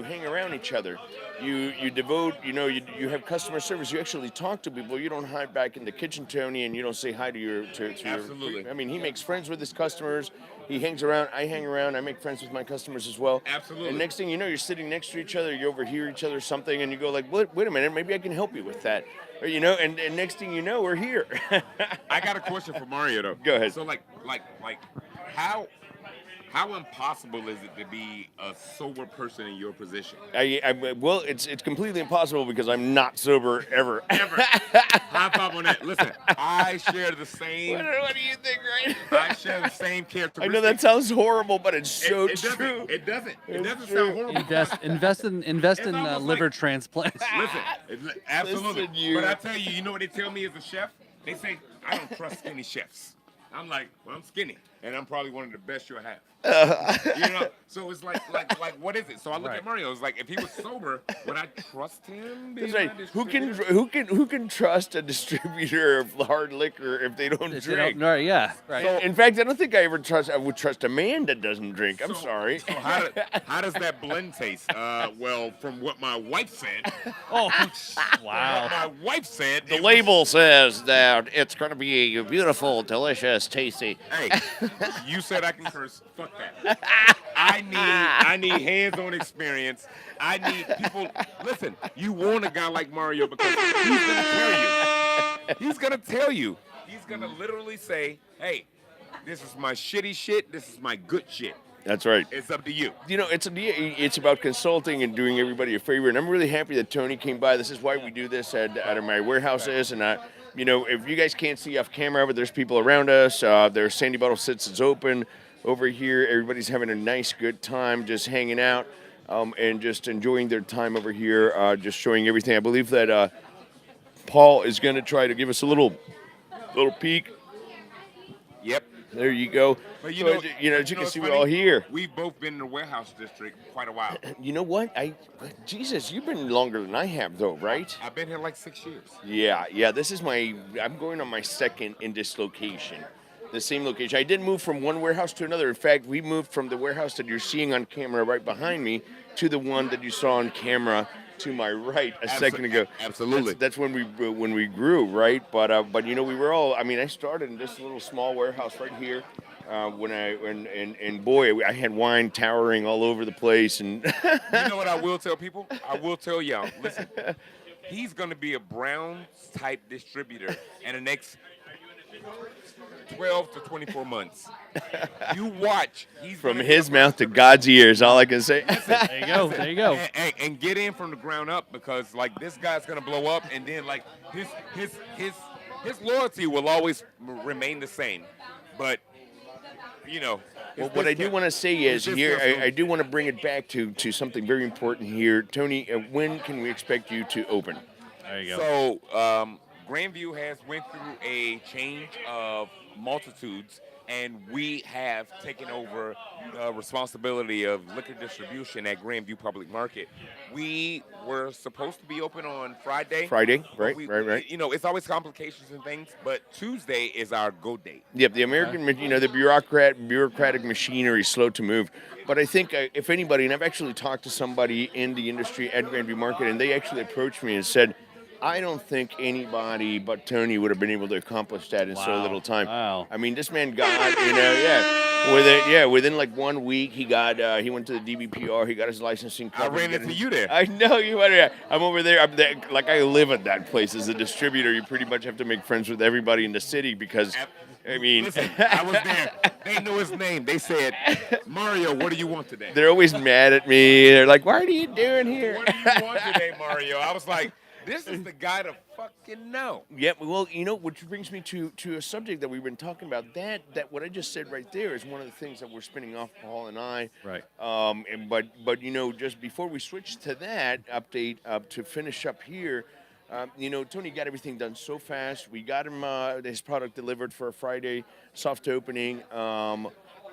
hang around each other, you devote, you have customer service. You actually talk to people. You don't hide back in the kitchen, Tony, and you don't say hi to your Absolutely. I mean, he makes friends with his customers. He hangs around. I hang around. I make friends with my customers as well. Absolutely. And next thing you know, you're sitting next to each other. You overhear each other something, and you go like, "Wait a minute, maybe I can help you with that." Or, and next thing you know, we're here. I got a question for Mario though. Go ahead. So like how impossible is it to be a sober person in your position? Well, it's completely impossible because I'm not sober ever. Ever. High five on that. Listen, I share the same. What do you think, right? I share the same I characteristics. know that sounds horrible, but it's so it doesn't- true. It doesn't. It It's doesn't true. sound horrible. Invest in almost liver like- transplants. Listen, absolutely. Listen, you. But I tell you, you know what they tell me as a chef? They say I don't trust skinny chefs. I'm like, well, I'm skinny, and I'm probably one of the best you'll have. So it's like, what is it? So I look at Mario. It's like, if he was sober, would I trust him? being That's right. my Who can trust a distributor of hard liquor if they don't If they drink? don't- right, yeah, right. In fact, I don't think I would trust a man that doesn't drink. I'm sorry. So how does that blend taste? Well, from what my wife said, Oh, what wow. my wife said, The it was- label says that it's going to be beautiful, delicious, tasty. Hey, you said I can curse. Fuck that. I need hands-on experience. I need people. Listen, you want a guy like Mario because he's gonna tell you. He's gonna tell you. He's gonna literally say, "Hey, this is my shitty shit. This is my good shit. That's right. It's up to you." It's about consulting and doing everybody a favor. And I'm really happy that Tony came by. This is why we do this out of my warehouses. And if you guys can't see off camera, but there's people around us. There's Sandy Bottle Sits is open over here. Everybody's having a nice, good time, just hanging out and just enjoying their time over here. Just showing everything. I believe that Paul is going to try to give us a little peek. Yep. There you go. But As you can it's see, we're funny? all here. We've both been in the warehouse district quite a while. You know what? Jesus, you've been longer than I have, though, right? I've been here like 6 years. Yeah. This is I'm going on my second in this location, the same location. I did move from one warehouse to another. In fact, we moved from the warehouse that you're seeing on camera right behind me to the one that you saw on camera to my right a second ago. Absolutely. That's when we grew, right? But we were all. I mean, I started in this little small warehouse right here. Boy, I had wine towering all over the place, and You know what I will tell people? I will tell y'all. Listen, he's going to be a Browns type distributor in the next 12 to 24 months. You watch. He's from gonna be his a mouth to Browns God's ears, all I can say. There you go. There you go. and get in from the ground up, because like this guy's gonna blow up, and then like his loyalty will always remain the same, but Well, what I do want to say is here, I do want to bring it back to something very important here. Tony, when can we expect you to open? There you go. So Grandview has went through a change of multitudes, and we have taken over responsibility of liquor distribution at Grandview Public Market. We were supposed to be open on Friday. Friday, but right. It's always complications and things, but Tuesday is our go date. Yep, the American, the bureaucratic machinery is slow to move. But I think if anybody, and I've actually talked to somebody in the industry at Grandview Market, and they actually approached me and said, I don't think anybody but Tony would have been able to accomplish that in so Wow. little time. Wow. I mean, this man got, within like 1 week, he went to the DBPR, he got his licensing I covered. ran into you there. I know you were. I'm over there. I'm there. Like, I live at that place as a distributor. You pretty much have to make friends with everybody in the city because, I mean, Listen, I was there. They knew his name. They said, Mario, what do you want today? they're always mad at me. They're like, "What are you doing here?" What do you want today, Mario? I was like, This is the guy to fucking know. Yeah, well, which brings me to a subject that we've been talking about. That what I just said right there is one of the things that we're spinning off, Paul and I. Right. But just before we switch to that update to finish up here, Tony got everything done so fast. We got him his product delivered for a Friday soft opening.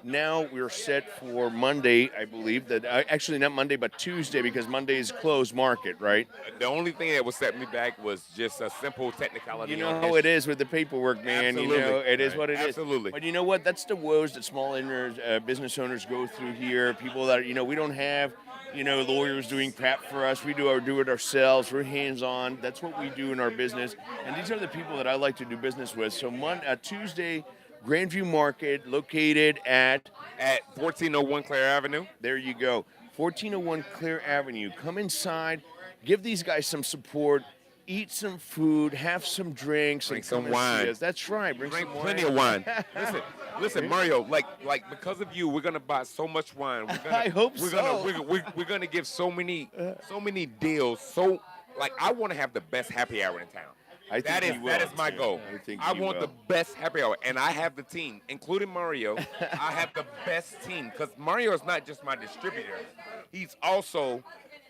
Now we're set for Monday, I believe. That actually not Monday, but Tuesday, because Monday is closed market, right? The only thing that was setting me back was just a simple technicality. You know on how this. it is with the paperwork, man. Absolutely. It is Right. what it is. Absolutely. But you know what? That's the woes that small owners, business owners go through here. People that we don't have, lawyers doing crap for us. We do it ourselves. We're hands-on. That's what we do in our business. And these are the people that I like to do business with. So Tuesday, Grandview Market, located at 1401 Clare Avenue. there you go. 1401 Clear Avenue. Come inside, give these guys some support, eat some food, have some drinks, Drink and come some and see wine. us. That's right. Bring Drink some plenty wine. of wine. Listen, Mario. Like because of you, we're gonna buy so much wine. We're gonna, I hope we're so. Gonna, we're gonna give so many deals. So I want to have the best happy hour in town. I think you will, that is my too. goal. I think I you want will. the best happy hour, and I have the team, including Mario. I have the best team because Mario is not just my distributor; he's also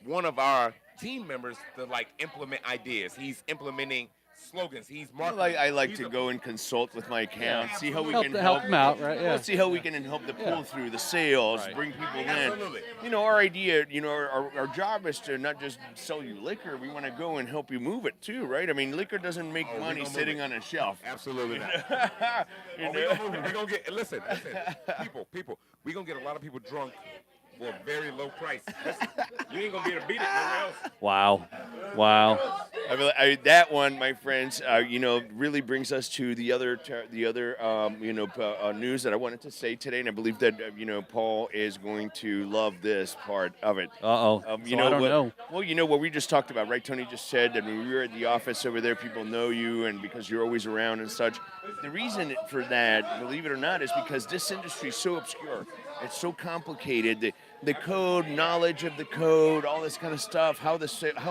one of our team members to implement ideas. He's implementing slogans. He's marketing. I like He's to a- go and consult with my account, see how we Help can help them out, right? Yeah. Let's see how we can help the pull through, the sales, Right. bring people Absolutely. in. Our idea, our job is to not just sell you liquor. We want to go and help you move it too, right? I mean, liquor doesn't make we money gonna move sitting it. on a shelf. Absolutely not. You We know? gonna get. Listen. People. We gonna get a lot of people drunk for a very low price. Listen, you ain't gonna be able to beat it nowhere else. Wow. That one, my friends, really brings us to the other news that I wanted to say today, and I believe that Paul is going to love this part of it. Uh-oh. I don't know. Well, what we just talked about, right? Tony just said that when we were at the office over there, people know you, and because you're always around and such. The reason for that, believe it or not, is because this industry is so obscure. It's so complicated. The code, knowledge of the code, all this kind of stuff, how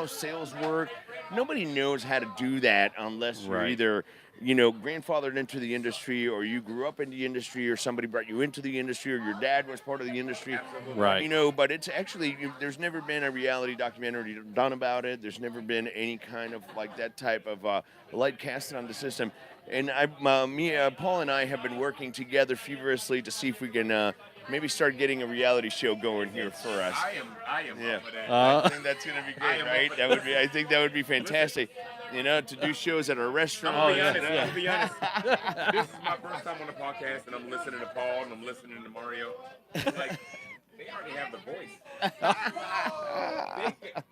sales work. Nobody knows how to do that unless you're Right. either grandfathered into the industry, or you grew up in the industry, or somebody brought you into the industry, or your dad was part of the industry. Right. But it's actually, there's never been a reality documentary done about it. There's never been any kind of that type of light casted on the system. And Paul and I have been working together feverishly to see if we can maybe start getting a reality show going here for us. I am Yeah. up for that. I think that's going to be I great, am right? up I think that would be fantastic. To do shows at a restaurant. I'm gonna be honest. This is my first time on the podcast, and I'm listening to Paul and I'm listening to Mario. Like, they already have the voice.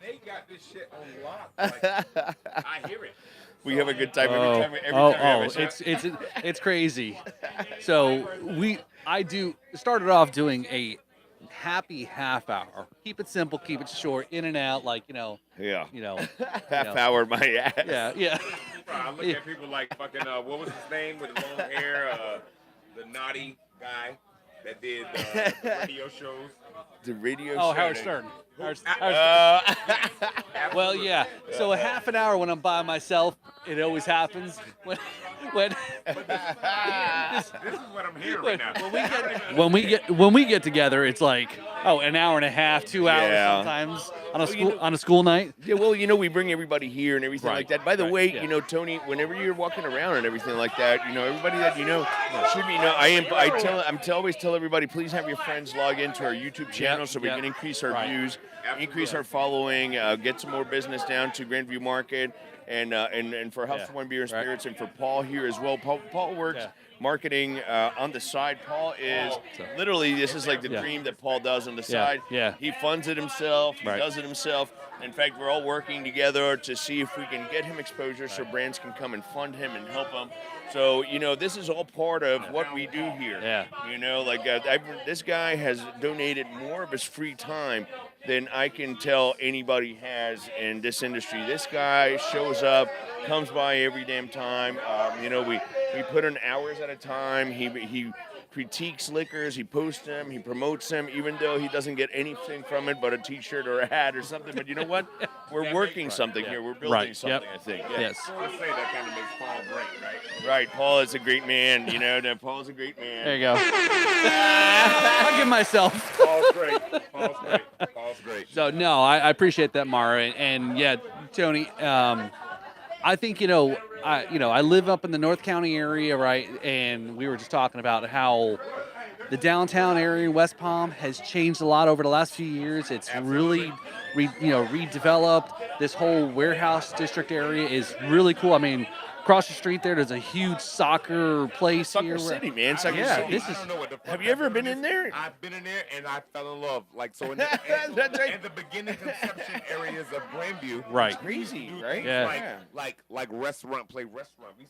they got this shit on lock. Like, I hear it. We have a good time every time. Every time we have a show. It's crazy. So I started off doing a happy half hour. Keep it simple, keep it short, in and out, Yeah. Half know. hour my ass. Yeah. I look at people like fucking, what was his name with the long hair? The naughty guy that did the radio shows. The radio Oh, show. Howard Stern. Howard Stern. Uh, Well, yeah. So a half an hour when I'm by myself, it always happens. When This is what I'm hearing right now. when we get together, it's like an hour and a half, 2 hours Yeah. sometimes on a school night. Yeah, well, we bring everybody here and everything Right, like that. By the right, way, yeah. Tony, whenever you're walking around and everything like that, everybody that should be always tell everybody, please have your friends log into our YouTube channel so we yep. can increase our Right. views, increase our following, get some more business down to Grandview Market, and for House Yeah. of One Beer and Right. Spirits, and for Paul here as well. Paul works Yeah. marketing on the side. Paul is literally, this is like the Yeah. dream that Paul does on the Yeah, side. yeah. He funds it himself. He Right. does it himself. In fact, we're all working together to see if we can get him exposure so brands can come and fund him and help him. So, this is all part of what we do here. Yeah. This guy has donated more of his free time than I can tell anybody has in this industry. This guy shows up, comes by every damn time. We put in hours at a time. He critiques liquors, he posts them, he promotes them, even though he doesn't get anything from it but a T-shirt or a hat or something. But you know what? We're working something here. We're building Right. something. Yep. I think. Yeah. Yes. Let's say that kind of makes Paul great, right? Right. Paul is a great man. You know, Paul is a great man. There you go. I'll give myself. Paul's great. Paul's great. Paul's great. So no, I appreciate that, Mara, and yeah, Tony. I think I live up in the North County area, right? And we were just talking about how the downtown area in West Palm has changed a lot over the last few years. It's really, redeveloped. This whole warehouse district area is really cool. I mean, across the street there's a huge soccer place Soccer here. City, man. Soccer Yeah, City. this I is- don't know what the fuck Have you that ever been is. in there? I've been in there and I fell in love. Like so in the, That's right. in the beginning conception areas of Grandview. Right. Crazy, do right? things Yeah. Like restaurant. We used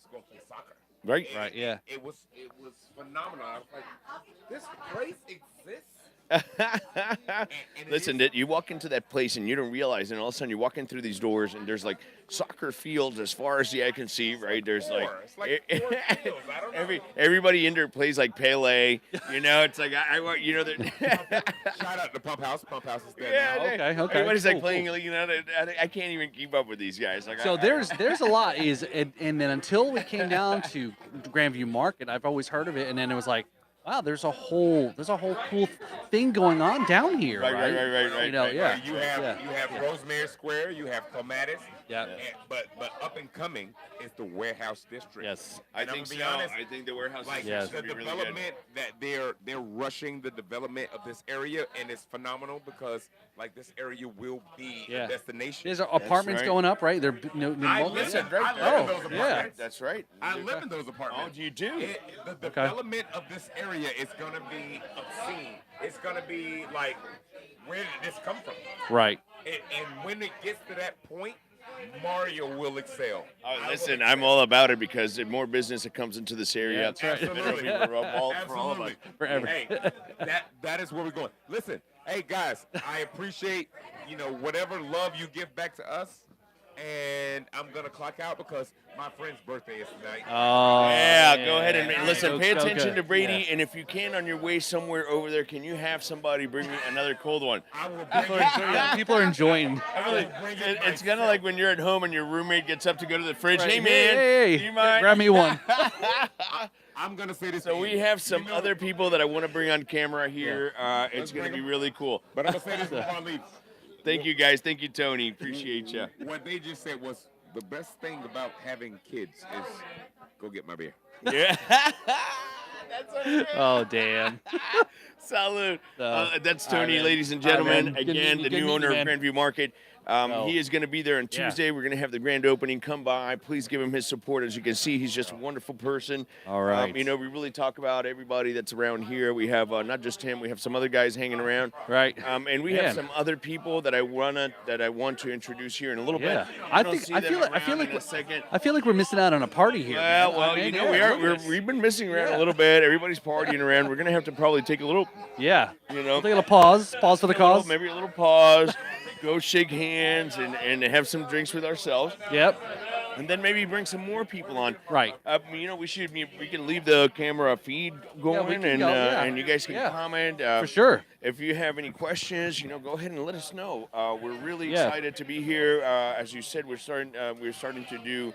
to go play soccer. Right. Right, yeah. It was phenomenal. I was like, this place exists. Listen, you walk into that place and you don't realize, and all of a sudden you're walking through these doors and there's like soccer fields as far as the eye can see, right? There's like, It's like 4 fields. I don't know. everybody in there plays like Pele. You know, it's like I want Shout out to Pump House. Pump House is there Yeah, now. Okay. Everybody's like Cool, playing, cool. you know, I can't even keep up with these guys. Like, So there's a lot and then until we came down to Grandview Market, I've always heard of it, and then it was like, wow, there's a whole cool thing going on down here, Right, right? right, You know, right, yeah. You have Yeah. you have Rosemary Square, you have Clematis. Yeah. But up and coming is the warehouse district. Yes. I And I'm think gonna so. be honest, I think the warehouse Like Yes. the development that they're rushing the development of this area, and it's phenomenal because like this area will be Yeah. a destination. There's apartments right. going up, right? They're I live Listen, in right I there. live in Oh, those yeah. apartments. That's right. I live in those Oh, apartments. you do? The development of this area is gonna be obscene. It's gonna be like, where did this come from? right. And when it gets to that point, Mario will excel. I will Listen, excel. I'm all about it because the more business that comes into this area, Yeah, that's right. the better we are all for all of us. Absolutely. Forever. Hey, that is where we're going. Listen, hey guys, I appreciate whatever love you give back to us, and I'm gonna clock out because my friend's birthday is tonight. Oh, Yeah, go ahead and listen. Go- Pay go attention good. to Brady, Yeah. and if you can, on your way somewhere over there, can you have somebody bring me another cold one? I will bring People are enjoying. It's kind of like when you're at home and your roommate gets up to go to the fridge. Right. Hey man, hey, do you mind? grab me one. I'm gonna say this. So to we you. have some You know- other people that I want to bring on camera here. It's going to bring be them. really cool. But I'm gonna say this before I leave. Thank you guys. Thank you, Tony. Appreciate you. What they just said was the best thing about having kids is go get my beer. Yeah. Oh, damn. Salute. That's all Tony, right, ladies and man. All right, gentlemen. man. Good Again, meeting the you. new Good owner of meeting you, Grandview Market. Oh. He is going to be there on Yeah. Tuesday. We're going to have the grand opening. Come by. Please give him his support. As you can see, he's just a wonderful person. All right. We really talk about everybody that's around here. We have not just him. We have some other guys hanging around. Right. And we Man. have some other people that I want to introduce here in a little Yeah. bit. I You'll think see I them feel like around in a second. I feel like we're missing out on a party here. man. Well, I mean, we yeah, are. look at this. We've been missing around Yeah. a little bit. Everybody's partying around. We're gonna have to probably take a little, Yeah. We'll Take a pause. Pause for the cause. maybe a little pause, go shake hands, and have some drinks with ourselves, Yep. and then maybe bring some more people on. Right. We can leave the camera feed going, we can and go, yeah. and you guys can Yeah. comment. For sure. If you have any questions, go ahead and let us know. We're really Yeah. excited to be here. As you said, we're starting to do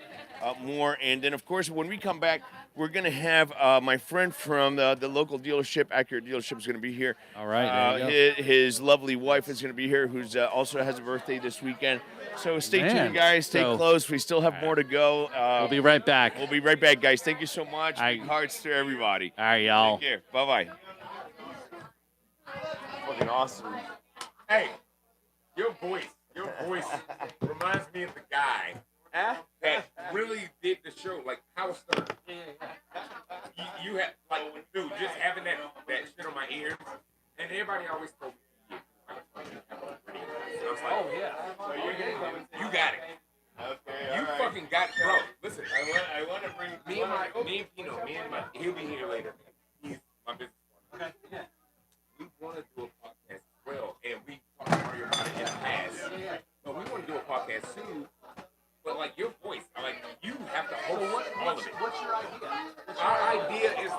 more, and then of course when we come back, we're gonna have my friend from the local dealership, Accurate Dealership, is gonna be here. All right, there you go. His lovely wife is gonna be here, who's also has a birthday this weekend. So stay Man, tuned, guys. Stay so- close. We still have more to go. We'll be right back. We'll be right back, guys. Thank you so much. All right. Big hearts to everybody. All right, y'all. Take care. Bye bye. Fucking awesome. Hey, your voice reminds me of the guy that really did the show, like Howard Stern. You had dude, just having that shit on my ears, and everybody always told me. I was like, oh yeah, you got it. You fucking got it, bro. Listen, I want to bring me and Pino, he'll be here later. He's my business partner. We want to do a podcast as well, and we talked to Mario about it in the past. But we want to do a podcast too. But like your voice, you have to host all of it. What's your idea? Our idea is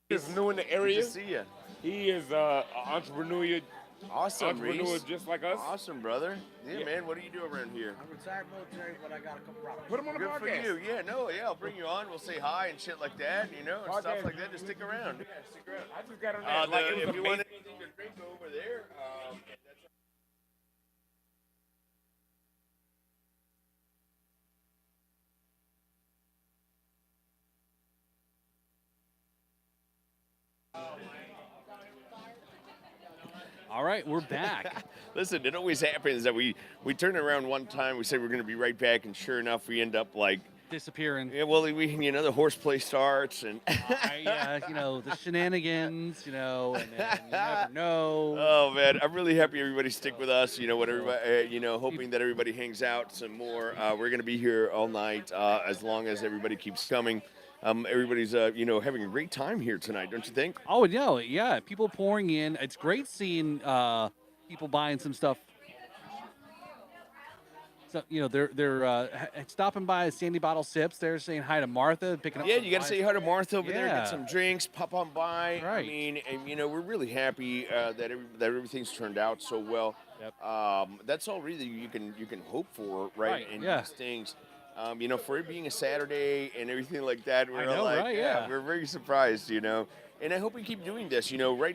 He's new in the Good area. to see you. He is an entrepreneur Awesome, Reese. just like us. Awesome, brother. Yeah, Yeah. man. What do you do around here? I'm retired military, but I got a couple problems. Put him on the Good podcast. for you. Yeah, no, yeah. I'll bring you on. We'll say hi and shit like that, and stuff Podcast. like that. Just stick around. Yeah, stick around. I just got on that. It was If you want amazing. anything to drink over there, that's All right, we're back. Listen, it always happens that we turn around one time, we say we're going to be right back, and sure enough, we end up like, Disappearing. yeah, well, the horseplay starts, and The shenanigans, and then you never know. oh man, I'm really happy everybody stick with us. What everybody, hoping that everybody hangs out some more. We're going to be here all night as long as everybody keeps coming. Everybody's, having a great time here tonight, don't you think? Oh, no, yeah, people pouring in. It's great seeing people buying some stuff. So they're stopping by Sandy Bottle Sips. They're saying hi to Martha, picking up. Yeah, some you got to wine. say hi to Martha over there, Yeah. get some drinks, pop on by. I Right. mean, and, we're really happy that everything's turned out so well. Yep. That's all really you can hope for, right? Right, In yeah. these things. For it being a Saturday and everything like that, we're know, like, right, yeah. we're very surprised, And I hope we keep doing this, right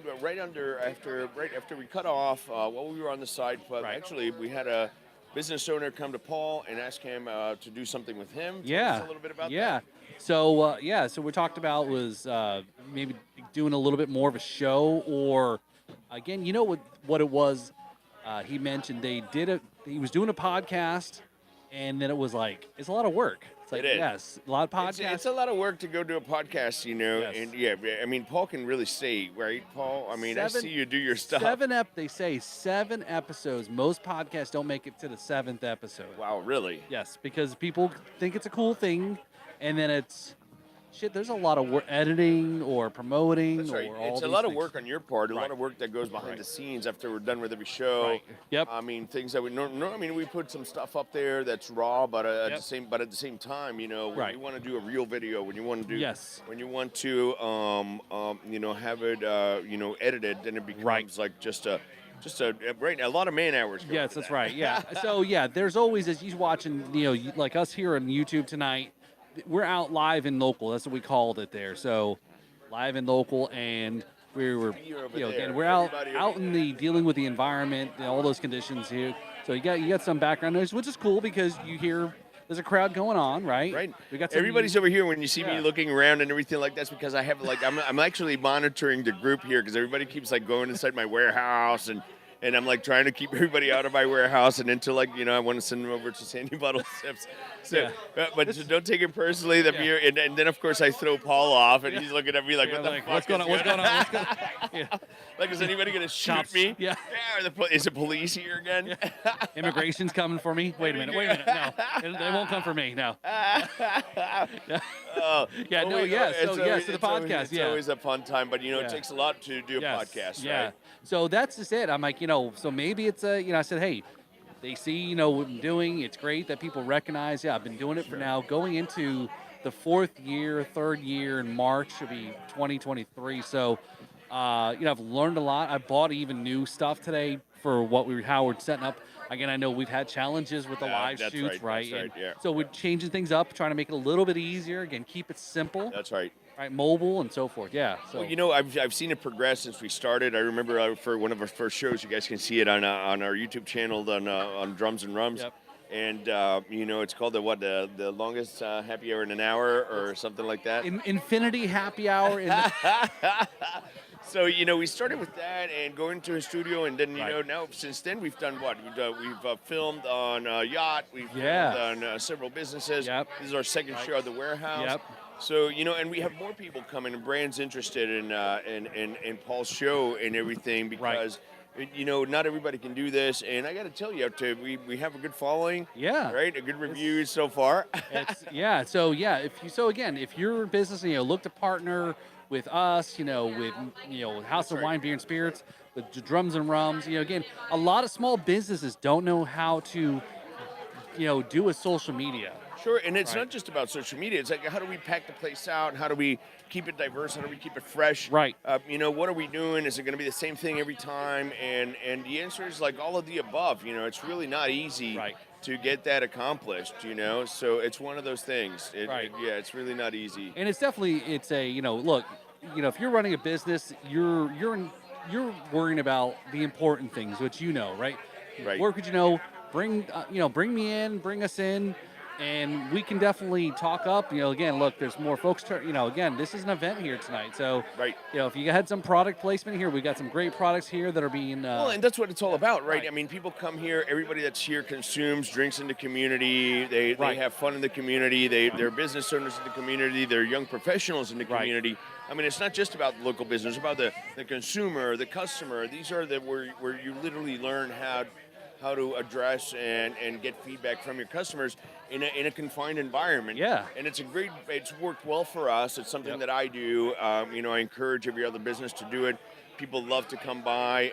after we cut off while we were on the side. But Right. actually, we had a business owner come to Paul and ask him to do something with him. Tell Yeah. us a little bit about yeah. that. So we talked about was maybe doing a little bit more of a show, or again, what it was. He mentioned he was doing a podcast, and then it was like it's a lot of work. It's like, It is. yes, a lot of podcasts. It's a lot of work to go do a podcast, Yes. and yeah, I mean, Paul can really say, right, Paul? I mean, I see you do your stuff. They say 7 episodes. Most podcasts don't make it to the 7th episode. Wow, really? Yes, because people think it's a cool thing, and then it's shit. There's a lot of work editing or promoting. That's right. Or all It's a these lot of things. work on your part, a lot Right. of work that goes behind Right. the scenes after we're done with every show. Right. Yep. I mean, things that we put some stuff up there that's raw, but at Yep. the same time, when Right. you want to do a real video, when you want to do, Yes. when you want to, have it, edited, then it becomes Right. like just a right. A lot of man hours. go Yes, into that's that. right. Yeah. So yeah, there's always as you watching, like us here on YouTube tonight, we're out live and local. That's what we called it there. So live and local, and we were, You're over again, there. we're out Everybody out over in the dealing with the environment and all those conditions here. So you got some background noise, which is cool because you hear there's a crowd going on, right? Right. We got some Everybody's over here when you see Yeah. me looking around and everything like that's because I have I'm actually monitoring the group here because everybody keeps going inside my warehouse and I'm trying to keep everybody out of my warehouse and until I want to send them over to Sandy Bottle Sips. So, Yeah. but don't take it personally that Yeah. and then of course I throw Paul off and he's looking at me like, Yeah, what the like, fuck? what's going on? is What's going on? What's going on? Yeah. Like, is anybody gonna shoot Cops. me? Yeah. Is the police here again? Immigration's coming for me. Wait a minute. No, they won't come for me. No. Oh, Yeah, no, yeah, so, it's yes, to the podcast, It's yeah. always a fun time, but Yeah. it takes a lot to do a Yes, podcast, yeah. right? So that's just it. I'm like, so maybe it's I said, hey, they see, what I'm doing. It's great that people recognize, I've been doing it for now going into the 3rd year in March should be 2023. So, I've learned a lot. I bought even new stuff today for how we're setting up. Again, I know we've had challenges with the Yeah, live that's shoots, right, that's And right, yeah. so we're changing things up, trying to make it a little bit easier. Again, keep it simple, That's right. right? Mobile and so forth. Yeah. So Well, I've seen it progress since we started. I remember for one of our first shows, you guys can see it on our YouTube channel on Drums and Rums. Yep. And it's called the longest happy hour in an hour or something like that. Infinity Happy Hour. So we started with that and going to a studio, and then Right. now since then we've done what we've filmed on a yacht, we've Yeah. filmed on several businesses. Yep. This is our second show at the warehouse. Yep. So and we have more people coming and brands interested in Paul's show and everything because. Not everybody can do this, and I got to tell you, we have a good following. Yeah. Right, a good reviews so far. If you're a business and look to partner with us, with House of right. Wine, Beer and Spirits, with Drums and Rums, again, a lot of small businesses don't know how to do with social media. Sure, and it's Right. not just about social media. It's like, how do we pack the place out? How do we keep it diverse? How do we keep it fresh? Right. What are we doing? Is it going to be the same thing every time? And the answer is like all of the above. It's really not easy Right. to get that accomplished. So it's one of those things. Right. It's really not easy. And it's a look, if you're running a business, you're worrying about the important things, which right? Right. Where could bring me in, bring us in, and we can definitely talk up. Again, look, there's more folks. Again, this is an event here tonight, so Right. if you had some product placement here, we got some great products here that are being. Well, and that's what it's all about, right? Right. I mean, people come here. Everybody that's here consumes, drinks in the community. They Right. have fun in the community. They're business owners in the community. They're young professionals in the Right. community. I mean, it's not just about local business. It's about the consumer, the customer. These are where you literally learn how to address and get feedback from your customers in a confined environment. Yeah. And it's worked well for us. It's something Yep. that I do. I encourage every other business to do it. People love to come by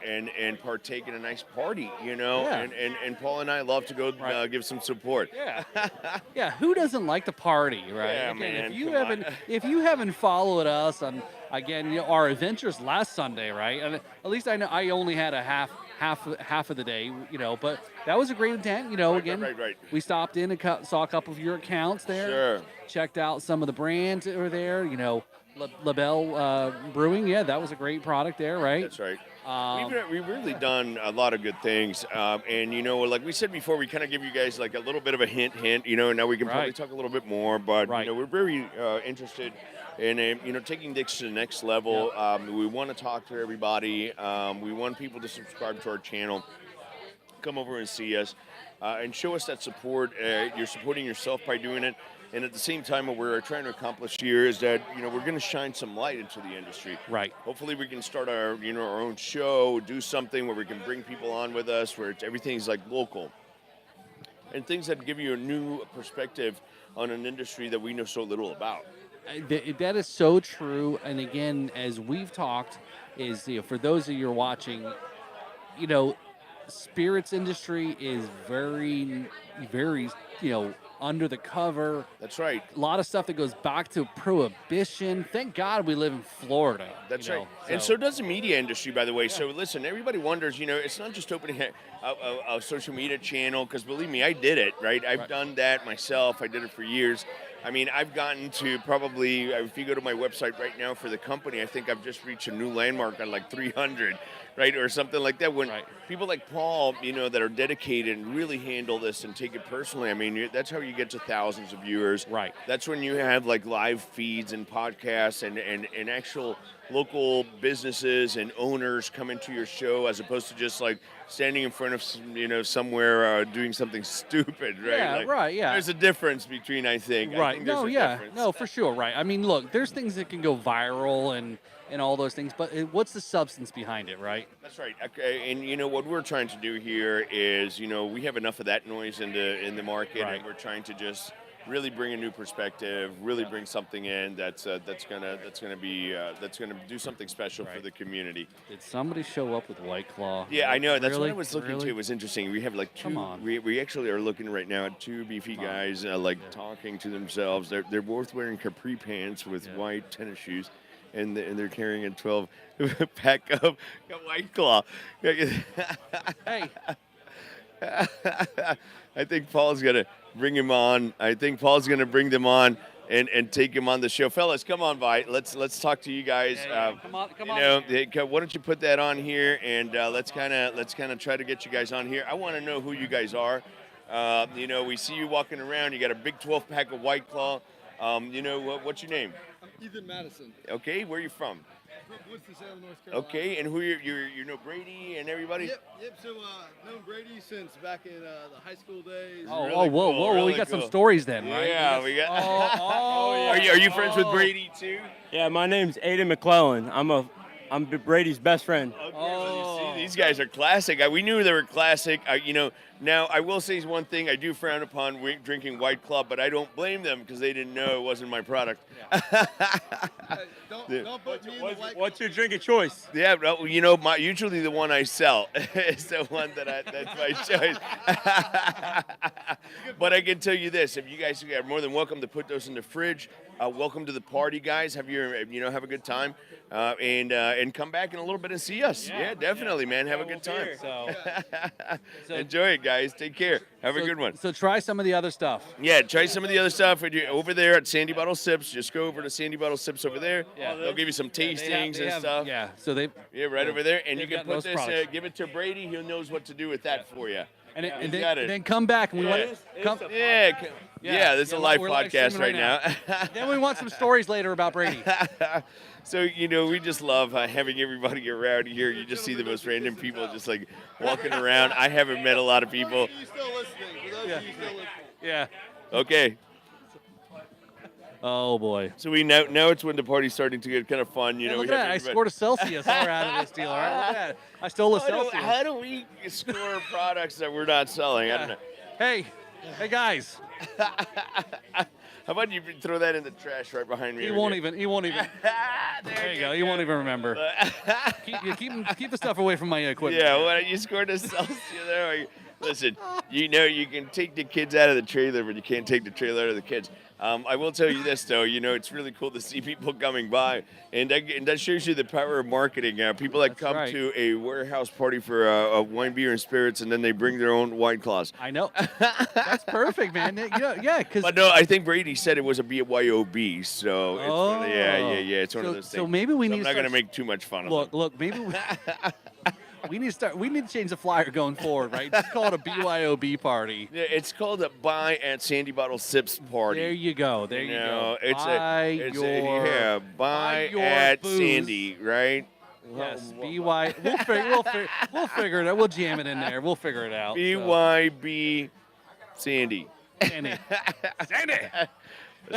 and partake in a nice party, Yeah. and Paul and I love to go Right. give some support. Yeah, yeah. Who doesn't like to party, right? Yeah, Again, man, If you come haven't, on. if you haven't followed us on our adventures last Sunday, right? And at least I know I only had a half of the day, but that was a great event. Again, right. we stopped in and saw a couple of your accounts there. Sure. Checked out some of the brands that were there. LaBelle Brewing. Yeah, that was a great product there, right? That's right. Um, We've really done a lot of good things, and like we said before, we kind of give you guys like a little bit of a hint, and now we can probably Right. talk a little bit more, but Right. we're very interested in taking Dix to the next level. We want to talk to everybody. We want people to subscribe to our channel, come over and see us, and show us that support. You're supporting yourself by doing it. And at the same time, what we're trying to accomplish here is that we're going to shine some light into the industry. Right. Hopefully, we can start our our own show, do something where we can bring people on with us, where everything's like local, and things that give you a new perspective on an industry that we know so little about. That is so true. And again, as we've talked, is for those of you who are watching, spirits industry is very, very, under the cover. That's right. A lot of stuff that goes back to prohibition. Thank God we live in Florida. That's right. And so does the media industry, by the way. So listen, everybody wonders, it's not just opening a social media channel, because believe me, I did it, right? I've done that myself. I did it for years. I mean, I've gotten to probably, if you go to my website right now for the company, I think I've just reached a new landmark on like 300, right? Or something like that. When Right. people like Paul, that are dedicated and really handle this and take it personally, I mean, that's how you get to thousands of viewers. Right. That's when you have like live feeds and podcasts and actual local businesses and owners come into your show, as opposed to just like standing in front of somewhere doing something stupid, right? Yeah, right, yeah. There's a difference between, I think. I Right. think there's No, a yeah. difference. No, for sure. Right. I mean, look, there's things that can go viral and all those things, but what's the substance behind it, right? That's right. Okay, and what we're trying to do here is, we have enough of that noise in the market, Right. and we're trying to just really bring a new perspective, really bring something in that's gonna do something special for Right. the community. Did somebody show up with White Claw? Yeah, I know. That's what Really? I was looking Really? to. It was interesting. We have like two. Come on. We actually are looking right now at two beefy Come on. guys talking to themselves. They're both wearing capri pants with Yeah. white tennis shoes, and they're carrying a 12 pack of White Claw. Hey, I think Paul's gonna bring him on. I think Paul's gonna bring them on and take him on the show. Fellas, come on by. Let's talk to you guys. come on, come You on. know, why don't you put that on here, and let's kind of try to get you guys on here. I want to know who you guys are. We see you walking around. You got a big 12 pack of White Claw. What's your name? I'm Ethan Madison. Okay, where are you from? From Winston-Salem, North Carolina. Okay, and who you know Brady and everybody? Yep. So, known Brady since back in the high school days. Oh, Really whoa, cool, whoa! really We got some cool. stories then, right? Yeah, we got. Oh, Are you friends with Brady too? Yeah, my name's Aiden McClellan. I'm Brady's best friend. Okay, well, you see, these guys are classic. We knew they were classic. Now I will say one thing: I do frown upon drinking White Claw, but I don't blame them because they didn't know it wasn't my product. Hey, don't put me in the white. What's your drink of choice? Yeah, well, usually the one I sell is the one that's my choice. But I can tell you this: if you guys are more than welcome to put those in the fridge. Welcome to the party, guys. Have a good time, and come back in a little bit and see us. Yeah, definitely, man. Have a good time. So Enjoy it, guys. Take care. Have a good one. So try some of the other stuff. Yeah, try some of the other stuff. When you're over there at Sandy Bottle Sips, just go over to Sandy Bottle Sips over there. Yeah. They'll give you some tastings and stuff. Yeah, so they Yeah, right over there. And you they've can got put those this, products. give it to Brady. He knows what to do with that for you. and, He's then, got it. then come back and we Yeah. want come. Yeah, this is a live we're live podcast streaming right now. Then we want some stories later about Brady. So, we just love having everybody around here. You just see the most random people just like walking around. I haven't met a lot of people. You still listening? For those of you still listening. Yeah. Okay. Oh boy. So now it's when the party's starting to get kind of fun. Yeah, We look at that. I everybody- scored a Celsius all out of this deal. All right, look at that. I stole a How do, Celsius. how do we score products that we're not selling? I don't know. Hey guys. How about you throw that in the trash right behind me? He over won't here? even. There you go. He won't even remember. Keep the stuff away from my equipment. Yeah, well, you scored a Celsius there. Listen, you can take the kids out of the trailer, but you can't take the trailer out of the kids. I will tell you this, though. It's really cool to see people coming by, and that shows you the power of marketing. People that That's come right. to a warehouse party for a wine, beer, and spirits, and then they bring their own wine cloths. I know. That's perfect, man. Yeah, because. But no, I think Brady said it was a BYOB, so it's Oh. yeah, it's one of those things. So maybe we need I'm to not going to start- make too much fun of Look, maybe we need to start. We need to change the flyer going forward, right? Just call it a BYOB party. them. Yeah, it's called a Buy at Sandy Bottle Sips party. There you go. There you go. It's buy your at booze. Sandy, right? Yes, BY. We'll figure it out. We'll jam it in there. We'll figure it out. BYB Sandy. Sandy.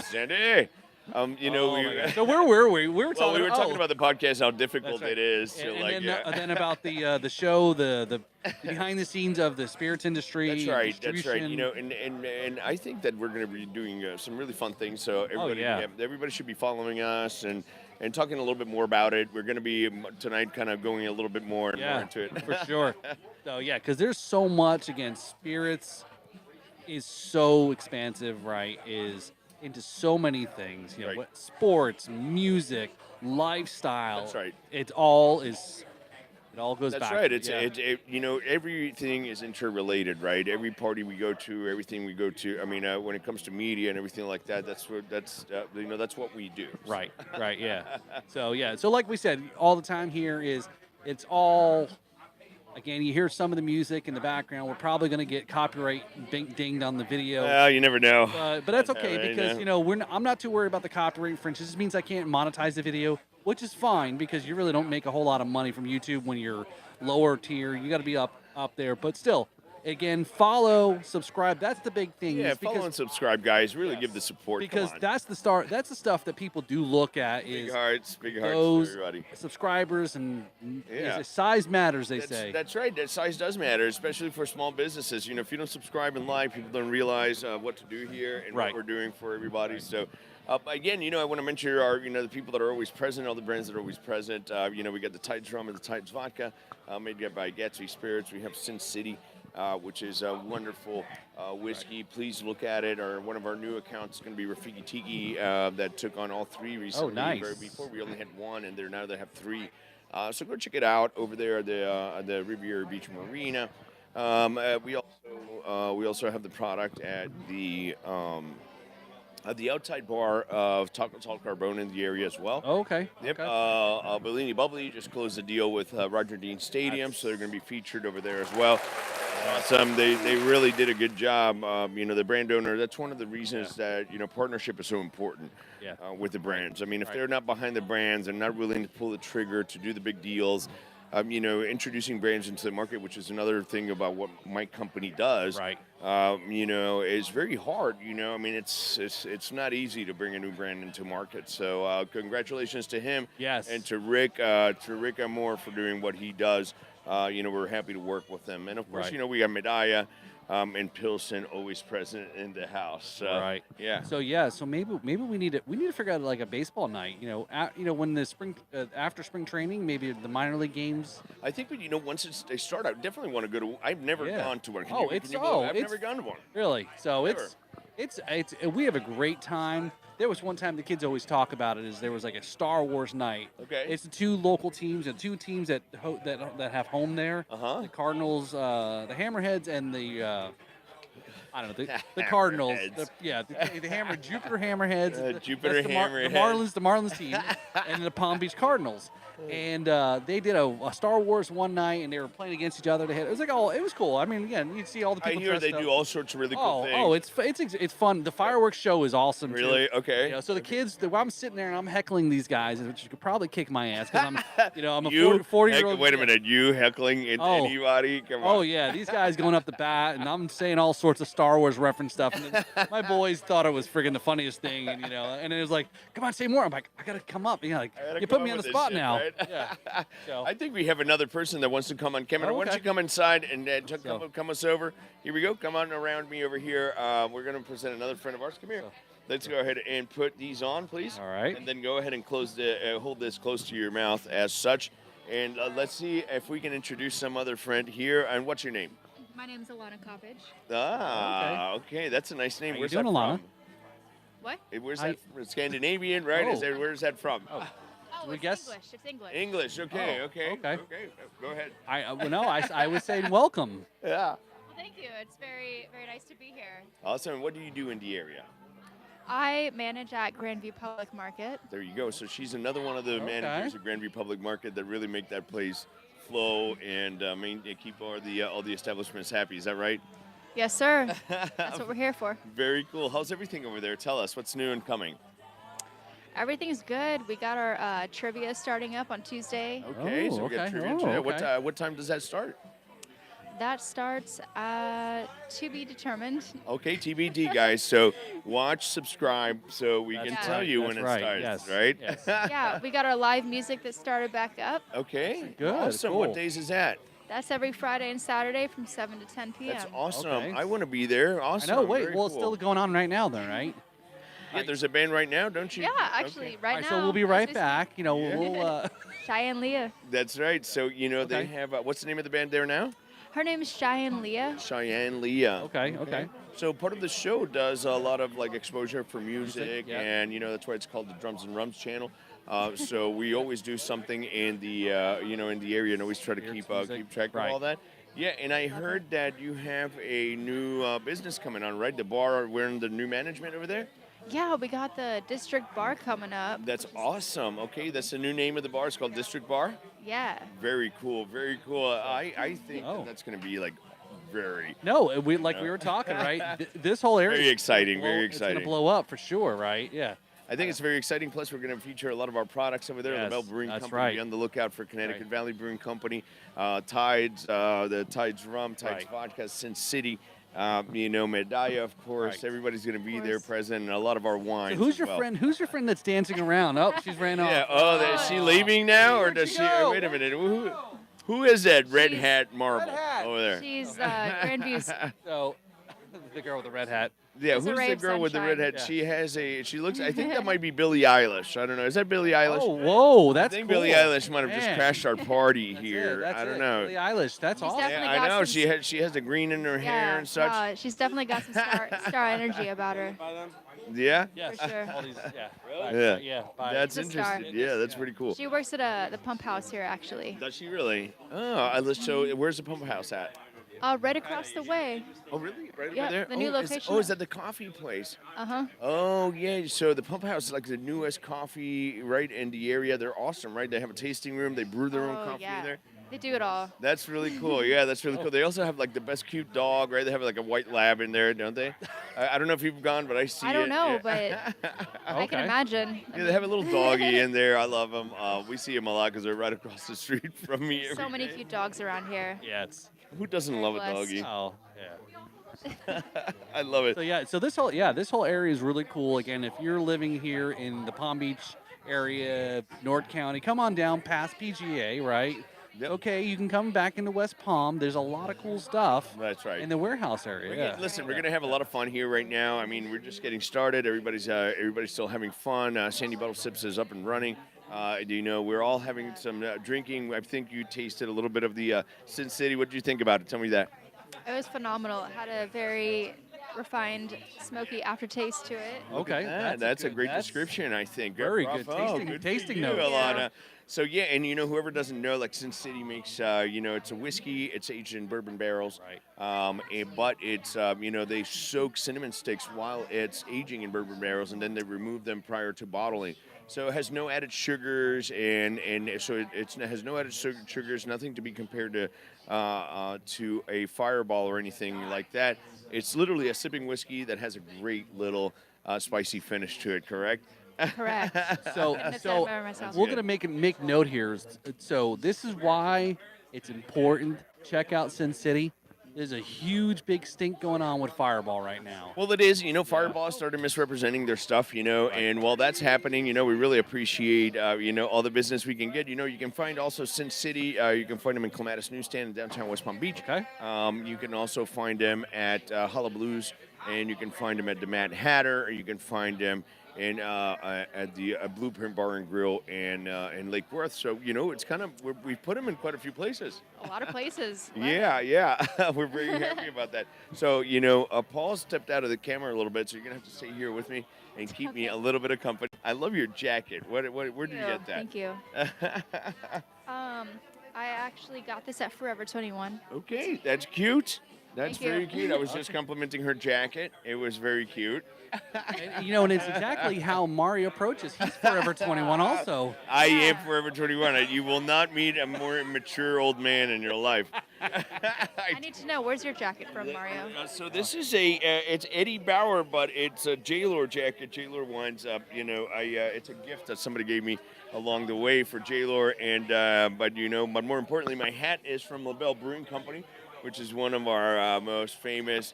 Sandy. Oh my gosh. So where were we? We were talking. we were talking about the podcast, how difficult That's right. it is to and then about the show, the behind the scenes of the spirits industry. That's right. distribution. And I think that we're going to be doing some really fun things. So everybody, yeah. everybody should be following us and talking a little bit more about it. We're going to be tonight kind of going a little bit more and more into it. for sure. So yeah, because there's so much. Again, spirits is so expansive, right? Is into so many things. Right. What sports, music, lifestyle. That's right. It all goes That's back. right. Yeah. Everything is interrelated, right? Every party we go to, everything we go to. I mean, when it comes to media and everything like that, that's what we do. Right, yeah. So like we said, all the time here it's all. Again, you hear some of the music in the background. We're probably going to get copyright dinged on the video. Well, you never know. But that's okay Right, because I'm not too worried about the copyright infringement. It just means I can't monetize the video, which is fine because you really don't make a whole lot of money from YouTube when you're lower tier. You got to be up there, but still, again, follow, subscribe. That's the big thing. Yeah, is follow because, and subscribe, guys. Really give the support. because Come on. that's the start. That's the stuff that people do look at Big is hearts, those everybody. subscribers and Yeah. size matters. They say. That's right. That size does matter, especially for small businesses. If you don't subscribe and like, people don't realize what to do here and Right. what we're doing for everybody. So, again, I want to mention the people that are always present, all the brands that are always present. We got the Tides Rum and the Tides Vodka, made by Gatsby Spirits. We have Sin City, which is a wonderful whiskey. Please look at it. One of our new accounts is going to be Rafiki Tiki that took on all three recently. nice. Before we only had one, and now they have three. So go check it out over there at the Riviera Beach Marina. We also have the product at the outside bar of Taco Tal Carbone in the area as well. Oh, okay. Yep. Okay. Bellini Bubbly just closed a deal with Roger Dean Stadium, so they're going to be featured over there as well. Awesome. They really did a good job. The brand owner, that's one of the reasons that, partnership is so important with the brands. I mean, if they're not behind the brands and not willing to pull the trigger to do the big deals, introducing brands into the market, which is another thing about what my company does. Right. Is very hard. I mean, it's not easy to bring a new brand into market. So congratulations to him. Yes. And to Rick Amor for doing what he does. We're happy to work with him. And of course, Right. we got Medalla, and Pilsen always present in the house. So, Right. Yeah. So maybe we need to figure out like a baseball night. When the spring after spring training, maybe the minor league games. I think once they start, I definitely want to go to. I've never Yeah. gone to one. Can Oh, you, it's- can you believe oh, I've it's- never gone to one. Really? So Never. it's we have a great time. There was one time the kids always talk about it is there was like a Star Wars night. Okay. It's the two local teams and two teams that that have home there. Uh-huh. The Cardinals, the Hammerheads, and the I don't know the Cardinals. Hammerheads. The Jupiter Hammerheads. Jupiter that's Hammerheads. the Marlins team, and the Palm Beach Cardinals. And they did a Star Wars one night, and they were playing against each other. It was it was cool. I mean, again, you'd see all the I people. hear dressed they up. do all sorts of really cool things. It's fun. The fireworks show is awesome. too. Really? Okay. So the kids, I'm sitting there and I'm heckling these guys, which could probably kick my ass because I'm a You 40-year-old. Wait a minute. You heckling anybody? Come on. Oh yeah, these guys going up the bat, and I'm saying all sorts of Star Wars reference stuff. And then my boys thought it was friggin' the funniest thing, and it was like, come on, say more. I'm like, I gotta come up. I gotta You come put me up on the with this spot shit, now. right? Yeah. So I think we have another person that wants to come on camera. Oh, Why don't okay. you come inside and So- come us over? Here we go. Come on around me over here. We're going to present another friend of ours. Come here. Let's go ahead and put these on, please. All right. And then go ahead and hold this close to your mouth as such. And let's see if we can introduce some other friend here. And what's your name? My name's Alana Coppage. Okay. That's a nice name. How you Where's doing, that Alana? from? What? Where's Hi. that from? Scandinavian, right? Oh. Where's that from? Oh. Oh, we it's guess? English. It's English. English. Okay. Oh, Okay. okay. Go ahead. I was saying welcome. Yeah. Well, thank you. It's very, very nice to be here. Awesome. What do you do in the area? I manage at Grandview Public Market. There you go. So she's another one of the Okay. managers at Grandview Public Market that really make that place flow and keep all the establishments happy. Is that right? Yes, sir. That's what we're here for. Very cool. How's everything over there? Tell us what's new and coming. Everything's good. We got our trivia starting up on Tuesday. Okay. So we got okay. trivia. Oh, today. okay. What time does that start? That starts to be determined. Okay, TBD guys. So watch, subscribe, so we can That's tell right, you that's when right, it yes, starts. Right? yes. Yeah, we got our live music that started back up. Okay. Good, Awesome. cool. What days is that? That's every Friday and Saturday from 7 to 10 p.m. That's awesome. Okay. I want to be there. I Awesome. know. Wait, Very well, it's cool. still going on right now, though, right? Yeah, there's a band right now, don't you? Yeah, actually, Okay. right All right, now. so we'll be as right we back. speak. We'll. Cheyenne Leah. That's right. So they Okay. have what's the name of the band there now? Her name is Cheyenne Leah. Cheyenne Leah. Okay. So part of the show does a lot of like exposure for music, yeah. and that's why it's called the Drums and Rums channel. So we always do something in the in the area and always try to Lyrics, keep music. track Right. of all that. Yeah, and I heard that you have a new business coming on, right? The bar, we're in the new management over there. Yeah, we got the district bar coming up. That's awesome. Okay, that's the new name of the bar. It's called District Bar. Yeah. Very cool. Very cool. I think Oh. that's going to be like very No, we were talking, right? This whole area. Very exciting, very It's exciting. gonna blow up for sure, right? Yeah. I think it's very exciting. Plus, we're going to feature a lot of our products over there. Yes, The Bell Brewing that's Company. right. Be on the lookout for Connecticut Right. Valley Brewing Company, Tides, the Tides Rum, Tides Right. Vodka, Sin City, Medalla, of course. Right. Everybody's going to be there course. present, and a lot of our So wines. who's as your well. friend? Who's your friend that's dancing around? Oh, she's ran off. Yeah. Oh, is she leaving now, or Where'd does she she? go? Wait a minute. Who is that red She's- hat marble over there? She's Grandview's. So, the girl with the red hat. Yeah, It's a who's ray the of girl with the red sunshine. hat? Yeah. She looks. I think that might be Billie Eilish. I don't know. Is that Billie Eilish? Oh, whoa, I that's think cool. Billie Eilish might have just Man. crashed our party That's here. it, that's I don't it. know. Billie Eilish. That's She's awesome. definitely Yeah, I got know. some- She has the green in her hair Yeah, and such. she's definitely got some star energy about her. Yeah. Yes. For sure. All these, yeah. Yeah. Yeah. Bye. That's She's a star. interesting. Yeah, that's pretty cool. She works at the pump house here, actually. Does she really? Oh, so where's the pump house at? Right across the way. Oh, really? Right Yeah, over there? the new location. Is that the coffee place? Uh-huh. Oh, yeah. So the pump house is like the newest coffee right in the area. They're awesome, right? They have a tasting room. They brew their own Oh, coffee yeah. there. They do it all. That's really cool. Yeah, that's really cool. They also have like the best cute dog, right? They have like a white lab in there, don't they? I don't know if you've gone, but I see it. I don't know, yeah. I can Okay. imagine. Yeah, they have a little doggy in there. I love them. We see them a lot because they're right across the street from me. So every many day. cute dogs around here. Yeah, it's. Who doesn't love a blessed. doggy? Oh, yeah. I love it. So yeah, so this whole area is really cool. Again, if you're living here in the Palm Beach area, North County, come on down past PGA, right? Yep. okay, you can come back into West Palm. There's a lot of cool stuff That's right. in the warehouse area. Yeah. Listen, we're gonna have a lot of fun here right now. I mean, we're just getting started. Everybody's still having fun. Sandy Bottle Sips is up and running. We're all having some drinking. I think you tasted a little bit of the Sin City. What did you think about it? Tell me that. It was phenomenal. It had a very refined, smoky aftertaste to it. Okay, That's a great that's description, I think. very good Bravo. tasting- Good for tasting you, notes. Alana. So yeah, and whoever doesn't know, like Sin City makes, it's a whiskey. It's aged in bourbon barrels. Right. But it's, they soak cinnamon sticks while it's aging in bourbon barrels, and then they remove them prior to bottling. So it has no added sugars, and so it has no added sugars. Nothing to be compared to a Fireball or anything like that. It's literally a sipping whiskey that has a great little spicy finish to it. Correct? Correct. So, Couldn't have said so it better myself. we're good. gonna make note here. So this is why it's important. Check out Sin City. There's a huge big stink going on with Fireball right now. Well, it is. Fireball started misrepresenting their stuff, and while that's happening, we really appreciate, all the business we can get. You can find also Sin City. You can find them in Clematis Newsstand in downtown West Palm Beach. Okay. You can also find them at Holla Blues, and you can find them at the Mad Hatter, or you can find them at the Blueprint Bar and Grill in Lake Worth. So, it's kind of, we've put them in quite a few places. A lot of places. Yeah. We're very happy about that. So, Paul stepped out of the camera a little bit, so you're going to have to stay here with me and keep me a little bit of company. I love your jacket. Where did you get that? Thank you. I actually got this at Forever 21. Okay, that's cute. That's Thank you. very cute. I was just complimenting her jacket. It was very cute. And it's exactly how Mario approaches. He's Forever 21 also. I am Forever 21. You will not meet a more mature old man in your life. I need to know, where's your jacket from, Mario? So this is it's Eddie Bauer, but it's a J-Lore jacket. J-Lore winds up, it's a gift that somebody gave me along the way for J-Lore, but more importantly, my hat is from LaBelle Brewing Company, which is one of our most famous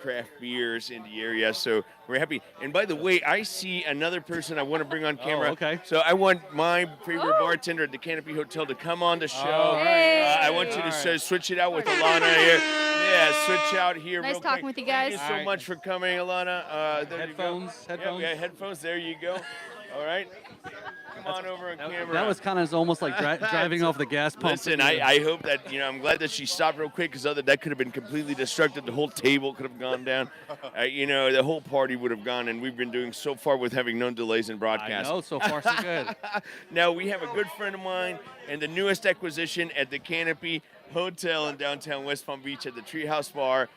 craft beers in the area. So we're happy. And by the way, I see another person I want to bring on camera. Okay. So I want my favorite bartender at the Canopy Hotel to come on the show. All right. I want you to All switch it out with Alana here. Yeah, switch out here. Nice real talking quick. with you guys. Thank you so much for coming, Alana. There Headphones. you go. Yeah, headphones. There you go. All right. Come on over on camera. That was kind of almost like driving off the gas pump. Listen, I hope that, I'm glad that she stopped real quick, because that could have been completely destructive. The whole table could have gone down. The whole party would have gone, and we've been doing so far with having no delays in I broadcast. know, so far so good. Now, we have a good friend of mine and the newest acquisition at the Canopy Hotel in downtown West Palm Beach at the Treehouse Bar.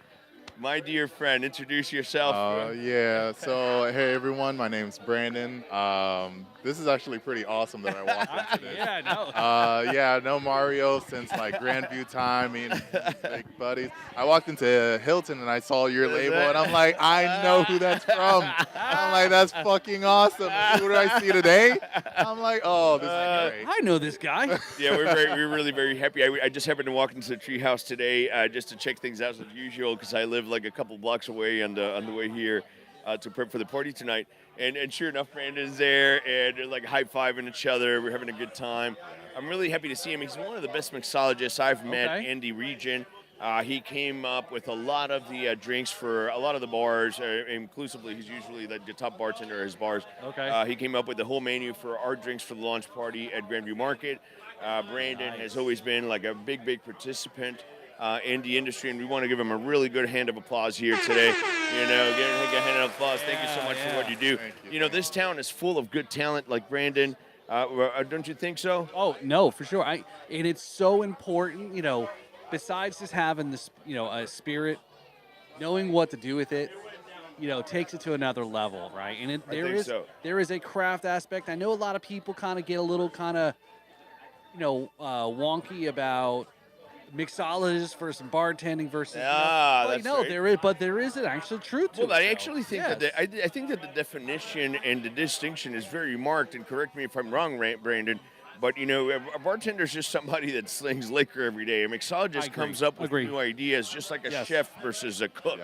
My dear friend, introduce yourself. Yeah, so hey everyone, my name's Brandon. This is actually pretty awesome that I walked into this. Yeah, no. I know Mario since like Grandview time, me and his big buddies. I walked into Hilton and I saw your label and I'm like, I know who that's from. I'm like, that's fucking awesome. Who did I see today? I'm like, oh, this is great. I know this guy. Yeah, we're really very happy. I just happened to walk into the Treehouse today just to check things out as usual, because I live like a couple blocks away on the way here to prep for the party tonight. And sure enough, Brandon's there, and they're like high-fiving each other. We're having a good time. I'm really happy to see him. He's one of the best mixologists I've met Okay. in the region. He came up with a lot of the drinks for a lot of the bars, inclusively. He's usually the top bartender at his bars. Okay. He came up with the whole menu for our drinks for the launch party at Grandview Market. Brandon has always been like a big participant in the industry, and we want to give him a really good hand of applause here today. Give him a hand of applause. Thank you so much for what you do. Thank you. This town is full of good talent like Brandon. Don't you think so? Oh no, for sure. And it's so important, besides just having this, a spirit, knowing what to do with it, takes it to another level, right? And I think so. there is a craft aspect. I know a lot of people kind of get a little wonky about mixologists versus bartending versus. That's no, right. there is an actual truth to it. Well, I though. actually think Yes. that I think that the definition and the distinction is very marked. And correct me if I'm wrong, Brandon. But a bartender is just somebody that slings liquor every day. A mixologist agree. comes up with Agree. new ideas, just like a Yes. chef versus a cook,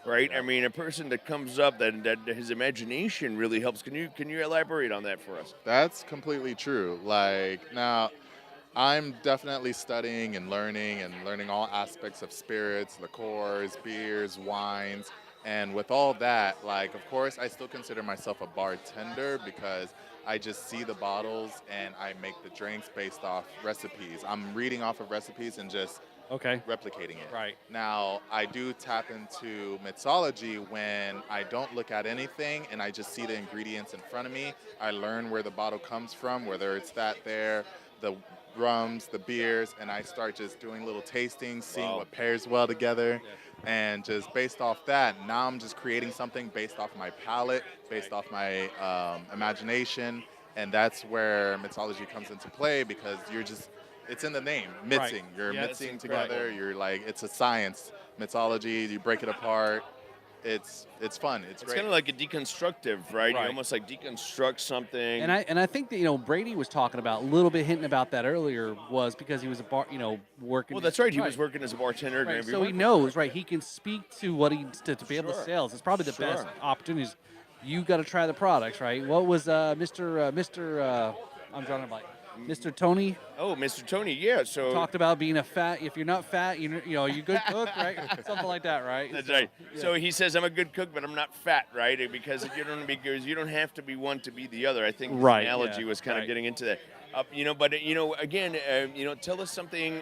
right? I mean, a person that comes up that his imagination really helps. Can you elaborate on that for us? That's completely true. Like now, I'm definitely studying and learning all aspects of spirits, liqueurs, beers, wines. And with all that, like, of course, I still consider myself a bartender because I just see the bottles and I make the drinks based off recipes. I'm reading off of recipes and just Okay. replicating it. Right. Now, I do tap into mixology when I don't look at anything and I just see the ingredients in front of me. I learn where the bottle comes from, whether it's that there, the rums, the beers, and I start just doing little tastings, seeing Wow. what pairs well together. And just based off that, now I'm just creating something based off my palate, based off my imagination. And that's where mixology comes into play because it's in the name, mixing. You're Yeah, mixing that's together. You're like, it's a science. Mixology, you break it apart. It's fun. It's It's great. kind of like a deconstructive, right? Right. You almost like deconstruct something. And I think that Brady was talking about a little bit hinting about that earlier was because he was a bar working. well, that's right. He was working as a bartender. at Right, Grandview so he Market. knows, right? He can speak to what he to be able to Sure. sell. It's probably the best Sure. opportunities. You got to try the products, right? What was Mr. I'm drawing a blank. Mr. Tony Oh, Mr. Tony, yeah. So talked about being a fat. If you're not fat, you good cook, right? Something like that, right? that's So, right. yeah. So he says, "I'm a good cook, but I'm not fat, right? Because you don't have to be one to be the other." I think Right, the analogy yeah, was kind right. of getting into that. Again, tell us something.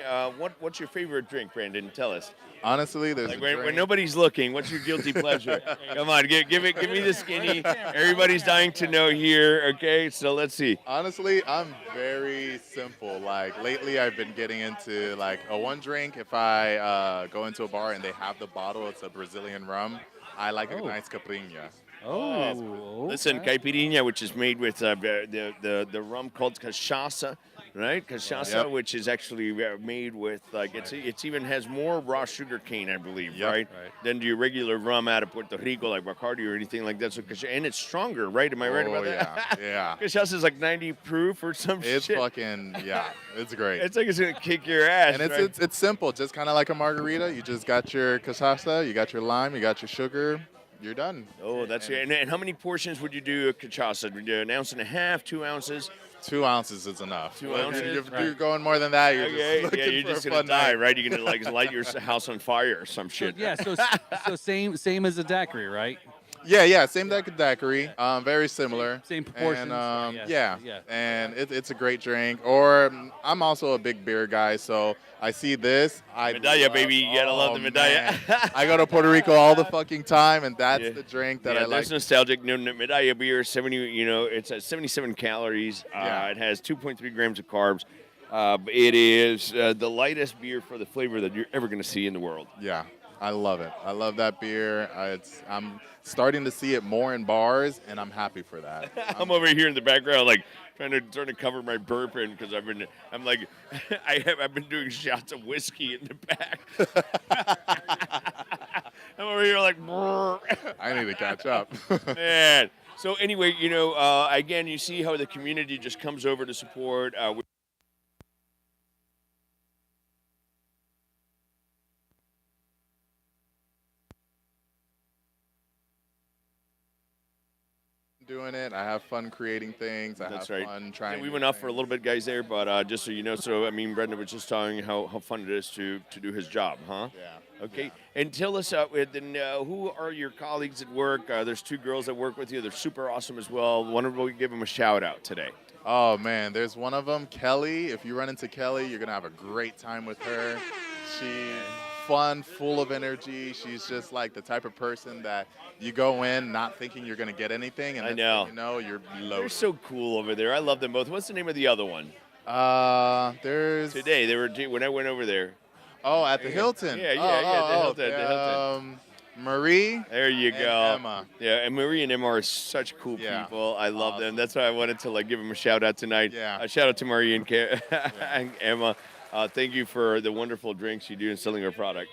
What's your favorite drink, Brandon? Tell us. Honestly, there's Like a when drink. nobody's looking, what's your guilty pleasure? Come on, give me the skinny. Everybody's dying to know here. Okay, so let's see. Honestly, I'm very simple. Like lately, I've been getting into like a one drink. If I go into a bar and they have the bottle, it's a Brazilian rum. I like a Oh. nice caipirinha. Oh, Listen, okay. caipirinha, which is made with the rum called cachaça, right? Cachaça, Yep. which is actually made with it's even has more raw sugar cane, I believe, Yep. right? Right. Than your regular rum out of Puerto Rico, like Bacardi or anything like that. So, and it's stronger, right? Am I right about that? Yeah, yeah. Cachaça is like 90 proof or some It's shit. fucking it's great. It's like it's gonna kick your ass. And right? it's simple, just kind of like a margarita. You just got your cachaça, you got your lime, you got your sugar. You're done. Oh, that's it. And how many portions would you do of cachaça? Would you do an ounce and a half, 2 ounces? 2 ounces is enough. 2 Well, ounces? If you're going more than that, you're Okay, just looking yeah, you're for just a gonna fun die, night. right? You're gonna like light your house on fire or some So, shit. yeah, so same as a daiquiri, right? Yeah, same daiquiri, very similar. Same proportions, And, right, yeah, yeah. and it's a great drink. Or I'm also a big beer guy, so I see this. Medalla, baby, you gotta love the medalla. man. I go to Puerto Rico all the fucking time, and that's Yeah. the drink that Yeah, I like. that's nostalgic. No, Medalla beer, 70. It's at 77 calories. Yeah. It has 2.3 grams of carbs. It is the lightest beer for the flavor that you're ever gonna see in the world. Yeah, I love it. I love that beer. I'm starting to see it more in bars, and I'm happy for that. I'm over here in the background, like trying to cover my burping because I've been doing shots of whiskey in the back. I'm over here like, I need to catch up. man. So anyway, again, you see how the community just comes over to support. Doing it. I have fun creating things. I That's have right. fun trying. Yeah, we new went off for a things. little bit, guys, there, but just so you know, Brendan was just telling you how fun it is to do his job, huh? Yeah. Okay. And tell us, who are your colleagues at work? There's 2 girls that work with you. They're super awesome as well. Wonderful. We give them a shout out today. Oh man, there's one of them, Kelly. If you run into Kelly, you're gonna have a great time with her. She's fun, full of energy. She's just like the type of person that you go in not thinking you're gonna get anything, and I next know. thing you know, you're They're loaded. so cool over there. I love them both. What's the name of the other one? There's Today they were when I went over there. at the Hilton. Yeah, the Hilton, the Hilton. Marie. There you and go. Emma. Yeah, and Marie and Emma are such cool Yeah. people. I love them. Awesome. That's why I wanted to give them a shout out tonight. Yeah. A shout out to Marie and, and Emma. Thank you for the wonderful drinks you do in selling our product.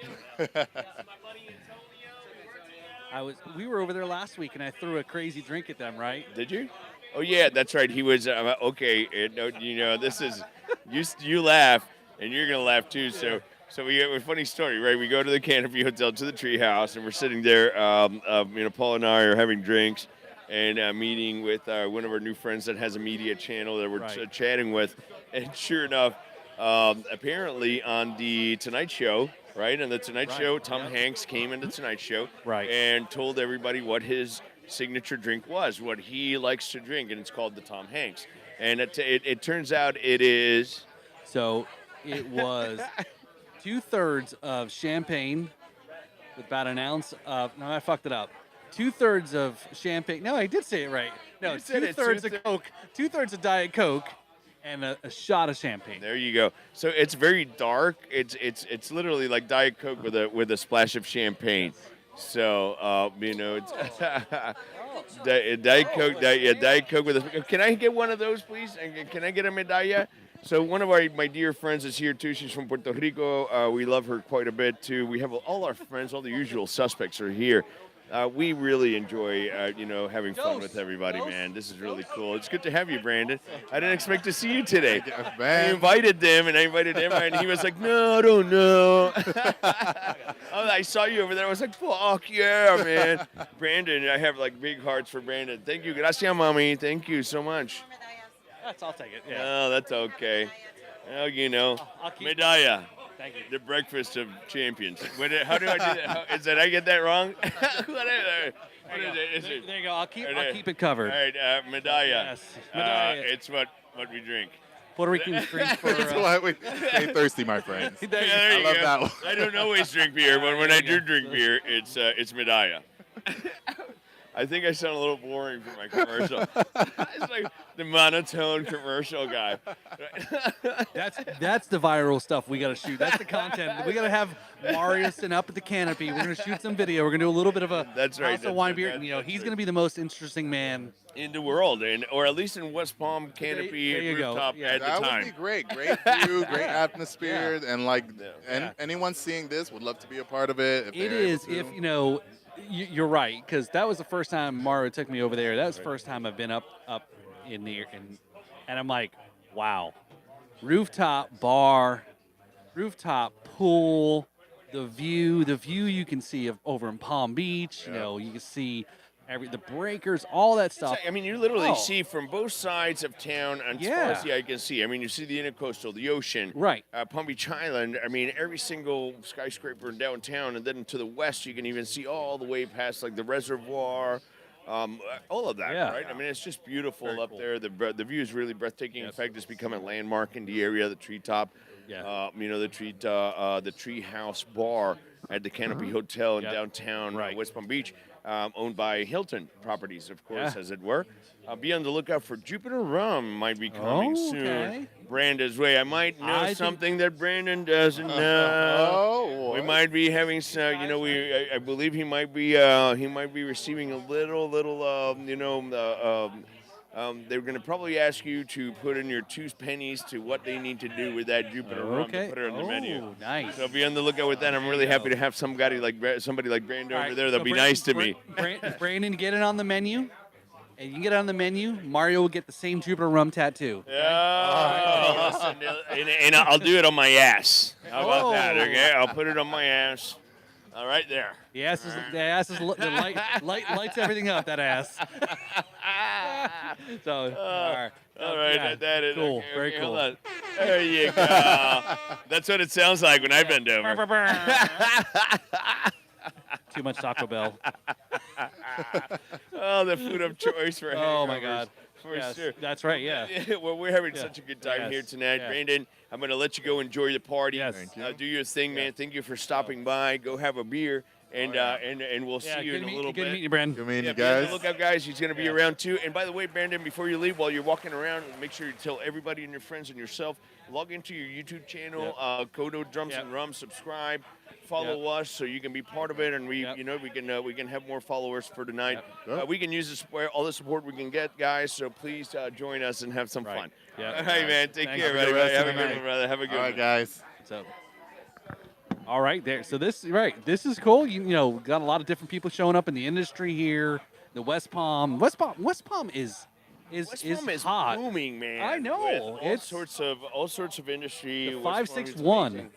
We were over there last week, and I threw a crazy drink at them, right? Did you? Oh yeah, that's right. He was okay. This is you laugh, and you're gonna laugh too. So we have a funny story, right? We go to the Canopy Hotel to the Treehouse, and we're sitting there. Paul and I are having drinks and meeting with one of our new friends that has a media channel that we're Right. chatting with, and sure enough, apparently on the Tonight Show, right? On the Tonight Right, Show, Tom yeah. Hanks came into Tonight Show Right. and told everybody what his signature drink was, what he likes to drink, and it's called the Tom Hanks. And it turns out it is. So it was 2/3 of champagne with about an ounce of. No, I fucked it up. 2/3 of champagne. No, I did say it right. No, You said it, 2/3 of 2/3. Coke, 2/3 of Diet Coke, and a shot of champagne. There you go. So it's very dark. It's literally like Diet Coke with a splash of champagne. So it's Diet Coke. Diet Coke with a. Can I get one of those, please? And can I get a medalla? So one of my dear friends is here too. She's from Puerto Rico. We love her quite a bit too. We have all our friends, all the usual suspects are here. We really enjoy, having fun with everybody, man. This is really cool. It's good to have you, Brandon. I didn't expect to see you today. I Man. invited them, and I invited him, and he was like, no, I don't know. I saw you over there. I was like, fuck yeah, man. Brandon, I have like big hearts for Brandon. Thank you. Gracias, mommy. Thank you so much. I'll take it. Yeah. Oh, that's okay. Well, I'll keep- medalla. Thank you. The breakfast of champions. How do I do that? Did I get that wrong? What is it? Is it? There you go. I'll keep it covered. All right, medalla. Yes, medalla. It's what we drink. Puerto Rican drink for. That's why we stay thirsty, my friends. There you There I you love go. that one. I don't always drink beer, but when I do drink beer, it's medalla. I think I sound a little boring for my commercial. It's like the monotone commercial guy. That's the viral stuff we got to shoot. That's the content. We got to have Mario sitting up at the canopy. We're going to shoot some video. We're going to do a little bit of a That's right. House of Wine Beer. He's going to be the most interesting man. In the world, or at least in West Palm Canopy There you go. rooftop Yeah. at the That time. would be great. Great view, great atmosphere, and Yeah. anyone seeing this would love to be a part of it. If It they're is, able to. if you're right, because that was the first time Mario took me over there. That was the first time I've been up in there, and I'm like, wow, rooftop bar, rooftop pool, the view you can see over in Palm Beach. You can see the breakers, all that stuff. I mean, you literally Oh. see from both sides of town as far as the eye can see. I mean, you see the intercoastal, the ocean, Right. Palm Beach Island. I mean, every single skyscraper in downtown, and then to the west, you can even see all the way past like the reservoir, all of that. Yeah. Right? I mean, it's just beautiful Very up cool. there. The view is really breathtaking. Yes. In fact, it's become a landmark in the area. The treetop, Yeah. the Tree House Bar at the Canopy Hotel in Yep. downtown Right. West Palm Beach. Owned by Hilton Properties, of course, Yeah. as it were. Be on the lookout for Jupiter Rum. Might be coming Oh, soon. okay. Brandon's way. I might know I think- something that Brandon doesn't know. Oh, We what? might be having some. I believe he might be receiving a little. They're going to probably ask you to put in your 2 pennies to what they need to do with that Jupiter rum Okay. to put it on the menu. Nice. So be on the lookout with that. I'm really happy to have somebody like Brandon All over right, there. That'll so be Brandon- nice to me. Brandon, get it on the menu. And you can get it on the menu. Mario will get the same Jupiter rum tattoo. Yeah. Listen, and I'll do it on my ass. How about that? Oh. Okay, I'll put it on my ass. All right there. The ass is the lights everything up. That ass. So All right, yeah, that is cool. okay, Very okay, cool. hold on. There you go. That's what it sounds like when I bend over. Too much Taco Bell. Oh, the food of choice for Oh my hangovers, God. for Yes, sure. that's right. Yeah. Well, we're having Yeah. such a good time Yes. here tonight, Yeah. Brandon. I'm going to let you go enjoy the party. Yes. Thank you. Do your thing, man. Thank you for stopping by. Go have a beer, and we'll see you in a little Good bit. meeting you, Brandon. Good meeting you Be on the guys. lookout, guys. He's going to be around too. And by the way, Brandon, before you leave, while you're walking around, make sure you tell everybody and your friends and yourself, log into your YouTube channel, Kodo Drums and Rum, subscribe, follow us so you can be part of it, and we can have more followers for tonight. Yep. We can use all the support we can get, guys. So please join us and have some fun. Yeah. All right, man. Take Thanks. care, Have a good everybody. rest Have of a the good night. one, brother. Have a good All one. right, guys. So, all right, there. So this is cool. You know, got a lot of different people showing up in the industry here. The West Palm is West Palm is hot. booming, man. I know. With all It's- sorts of industry. The West Palm is 561. amazing.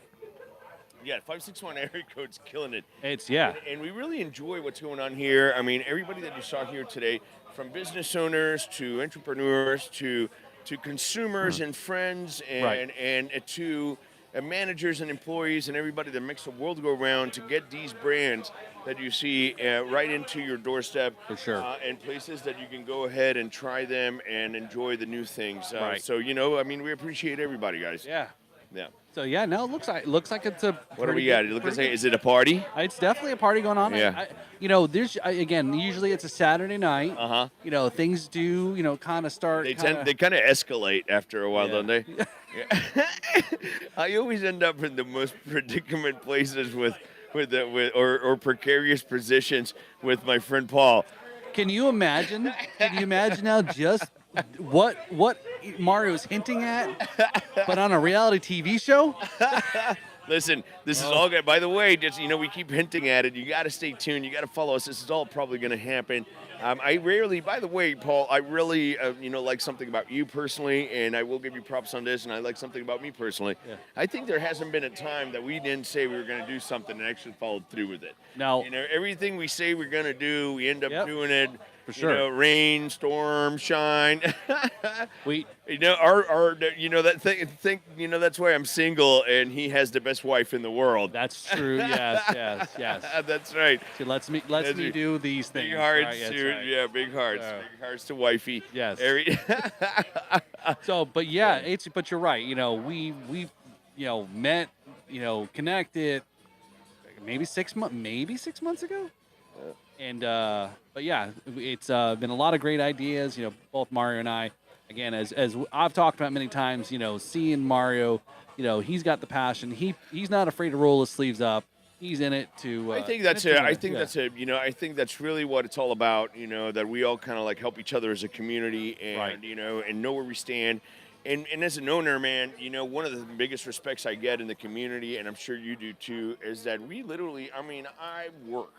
Yeah, 561 area code's killing it. It's And we really enjoy what's going on here. I mean, everybody that you saw here today, from business owners to entrepreneurs to to consumers and friends Right. and to managers and employees and everybody that makes the world go round to get these brands that you see right into your doorstep. For sure. And places that you can go ahead and try them and enjoy the new things. Right. So, you know, I mean, we appreciate everybody, guys. Yeah. Yeah. So yeah, no, it looks like it's a. What do pretty we got? good- Look, pretty good- is it a party? It's definitely a party going on. Yeah. You know, again, usually it's a Saturday night. Uh-huh. You know, things do, kind of start. They kind of escalate after a while, don't they? Yeah. I always end up in the most predicament places with or precarious positions with my friend Paul. Can you imagine? Can you imagine now just what Mario's hinting at, but on a reality TV show? Listen, this is all good. By the way, just we keep hinting at it. You got to stay tuned. You got to follow us. This is all probably going to happen. I rarely, by the way, Paul, I really, like something about you personally, and I will give you props on this, and I like something about me personally. Yeah. I think there hasn't been a time that we didn't say we were going to do something and actually followed through with it. No. Everything we say we're going to do, we end up Yep. doing it. For sure. Rain, storm, shine. We our that's why I'm single and he has the best wife in the world. That's true. Yes. That's right. So lets me do these things. Big hearts, right? That's dude. right. Yeah, big hearts. So- Big hearts to wifey. Yes. Every- So, but yeah, but you're right. We met, connected, maybe 6 months ago. And but yeah, it's been a lot of great ideas. Both Mario and I, again, as I've talked about many times, seeing Mario, he's got the passion. He's not afraid to roll his sleeves up. He's in it to. I think that's to it. win I it. think Yeah. that's it. I think that's really what it's all about. That we all kind of like help each other as a community, and Right. and know where we stand. And as an owner, man, one of the biggest respects I get in the community, and I'm sure you do too, is that we literally, I work.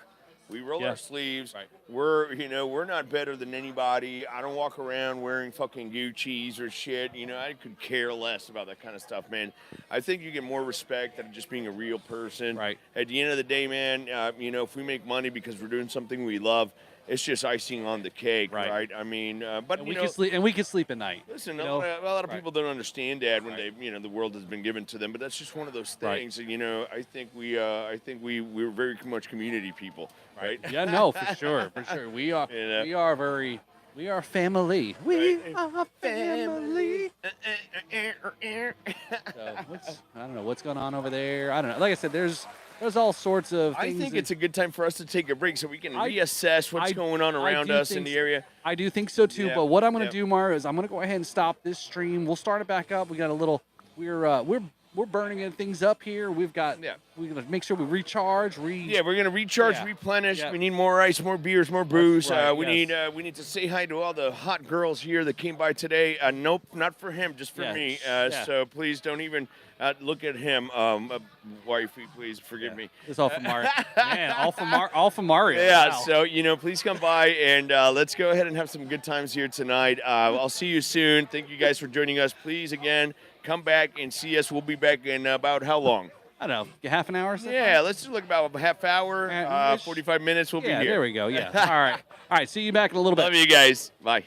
We roll our Yes. sleeves. Right. We're not better than anybody. I don't walk around wearing fucking Gucci's or shit. I could care less about that kind of stuff, man. I think you get more respect out of just being a real person. Right. At the end of the day, man, if we make money because we're doing something we love, it's just icing on the cake, Right. right? I mean, but And we can sleep. And we can sleep at night. listen, you a know? lot of Right. people don't understand that when the world has been given to them. But that's just one of those Right. things. And, I think we're very much community people, right? Yeah, no, for sure. We are. Yeah. We are family. We are family. So I don't know what's going on over there. I don't know. Like I said, there's all sorts of I things. think that- it's a good time for us to take a break so we can I- reassess what's I- going on I around do us think in the so. area. I do think so too. Yeah, But what I'm going yeah. to do, Mario, is I'm going to go ahead and stop this stream. We'll start it back up. We got a little. We're burning things up here. We've got. Yeah. We're going to make sure we recharge. Yeah, we're gonna recharge, Yeah. replenish. Yeah. We need more ice, more beers, more brews. right, We yes. need to say hi to all the hot girls here that came by today. Nope, not for him, just for Yeah, me. yeah. So please don't even look at him. Wifey, please forgive me. It's all from Mario. Man, all from Mario. Yeah, Wow. so please come by and let's go ahead and have some good times here tonight. I'll see you soon. Thank you guys for joining us. Please again come back and see us. We'll be back in about how long? I don't know, half an hour or something? Yeah, let's just look about a half hour, Yeah, 45 minutes. We'll be Yeah, here. there we go. Yeah. All right. See you back in a little bit. Love you guys. Bye.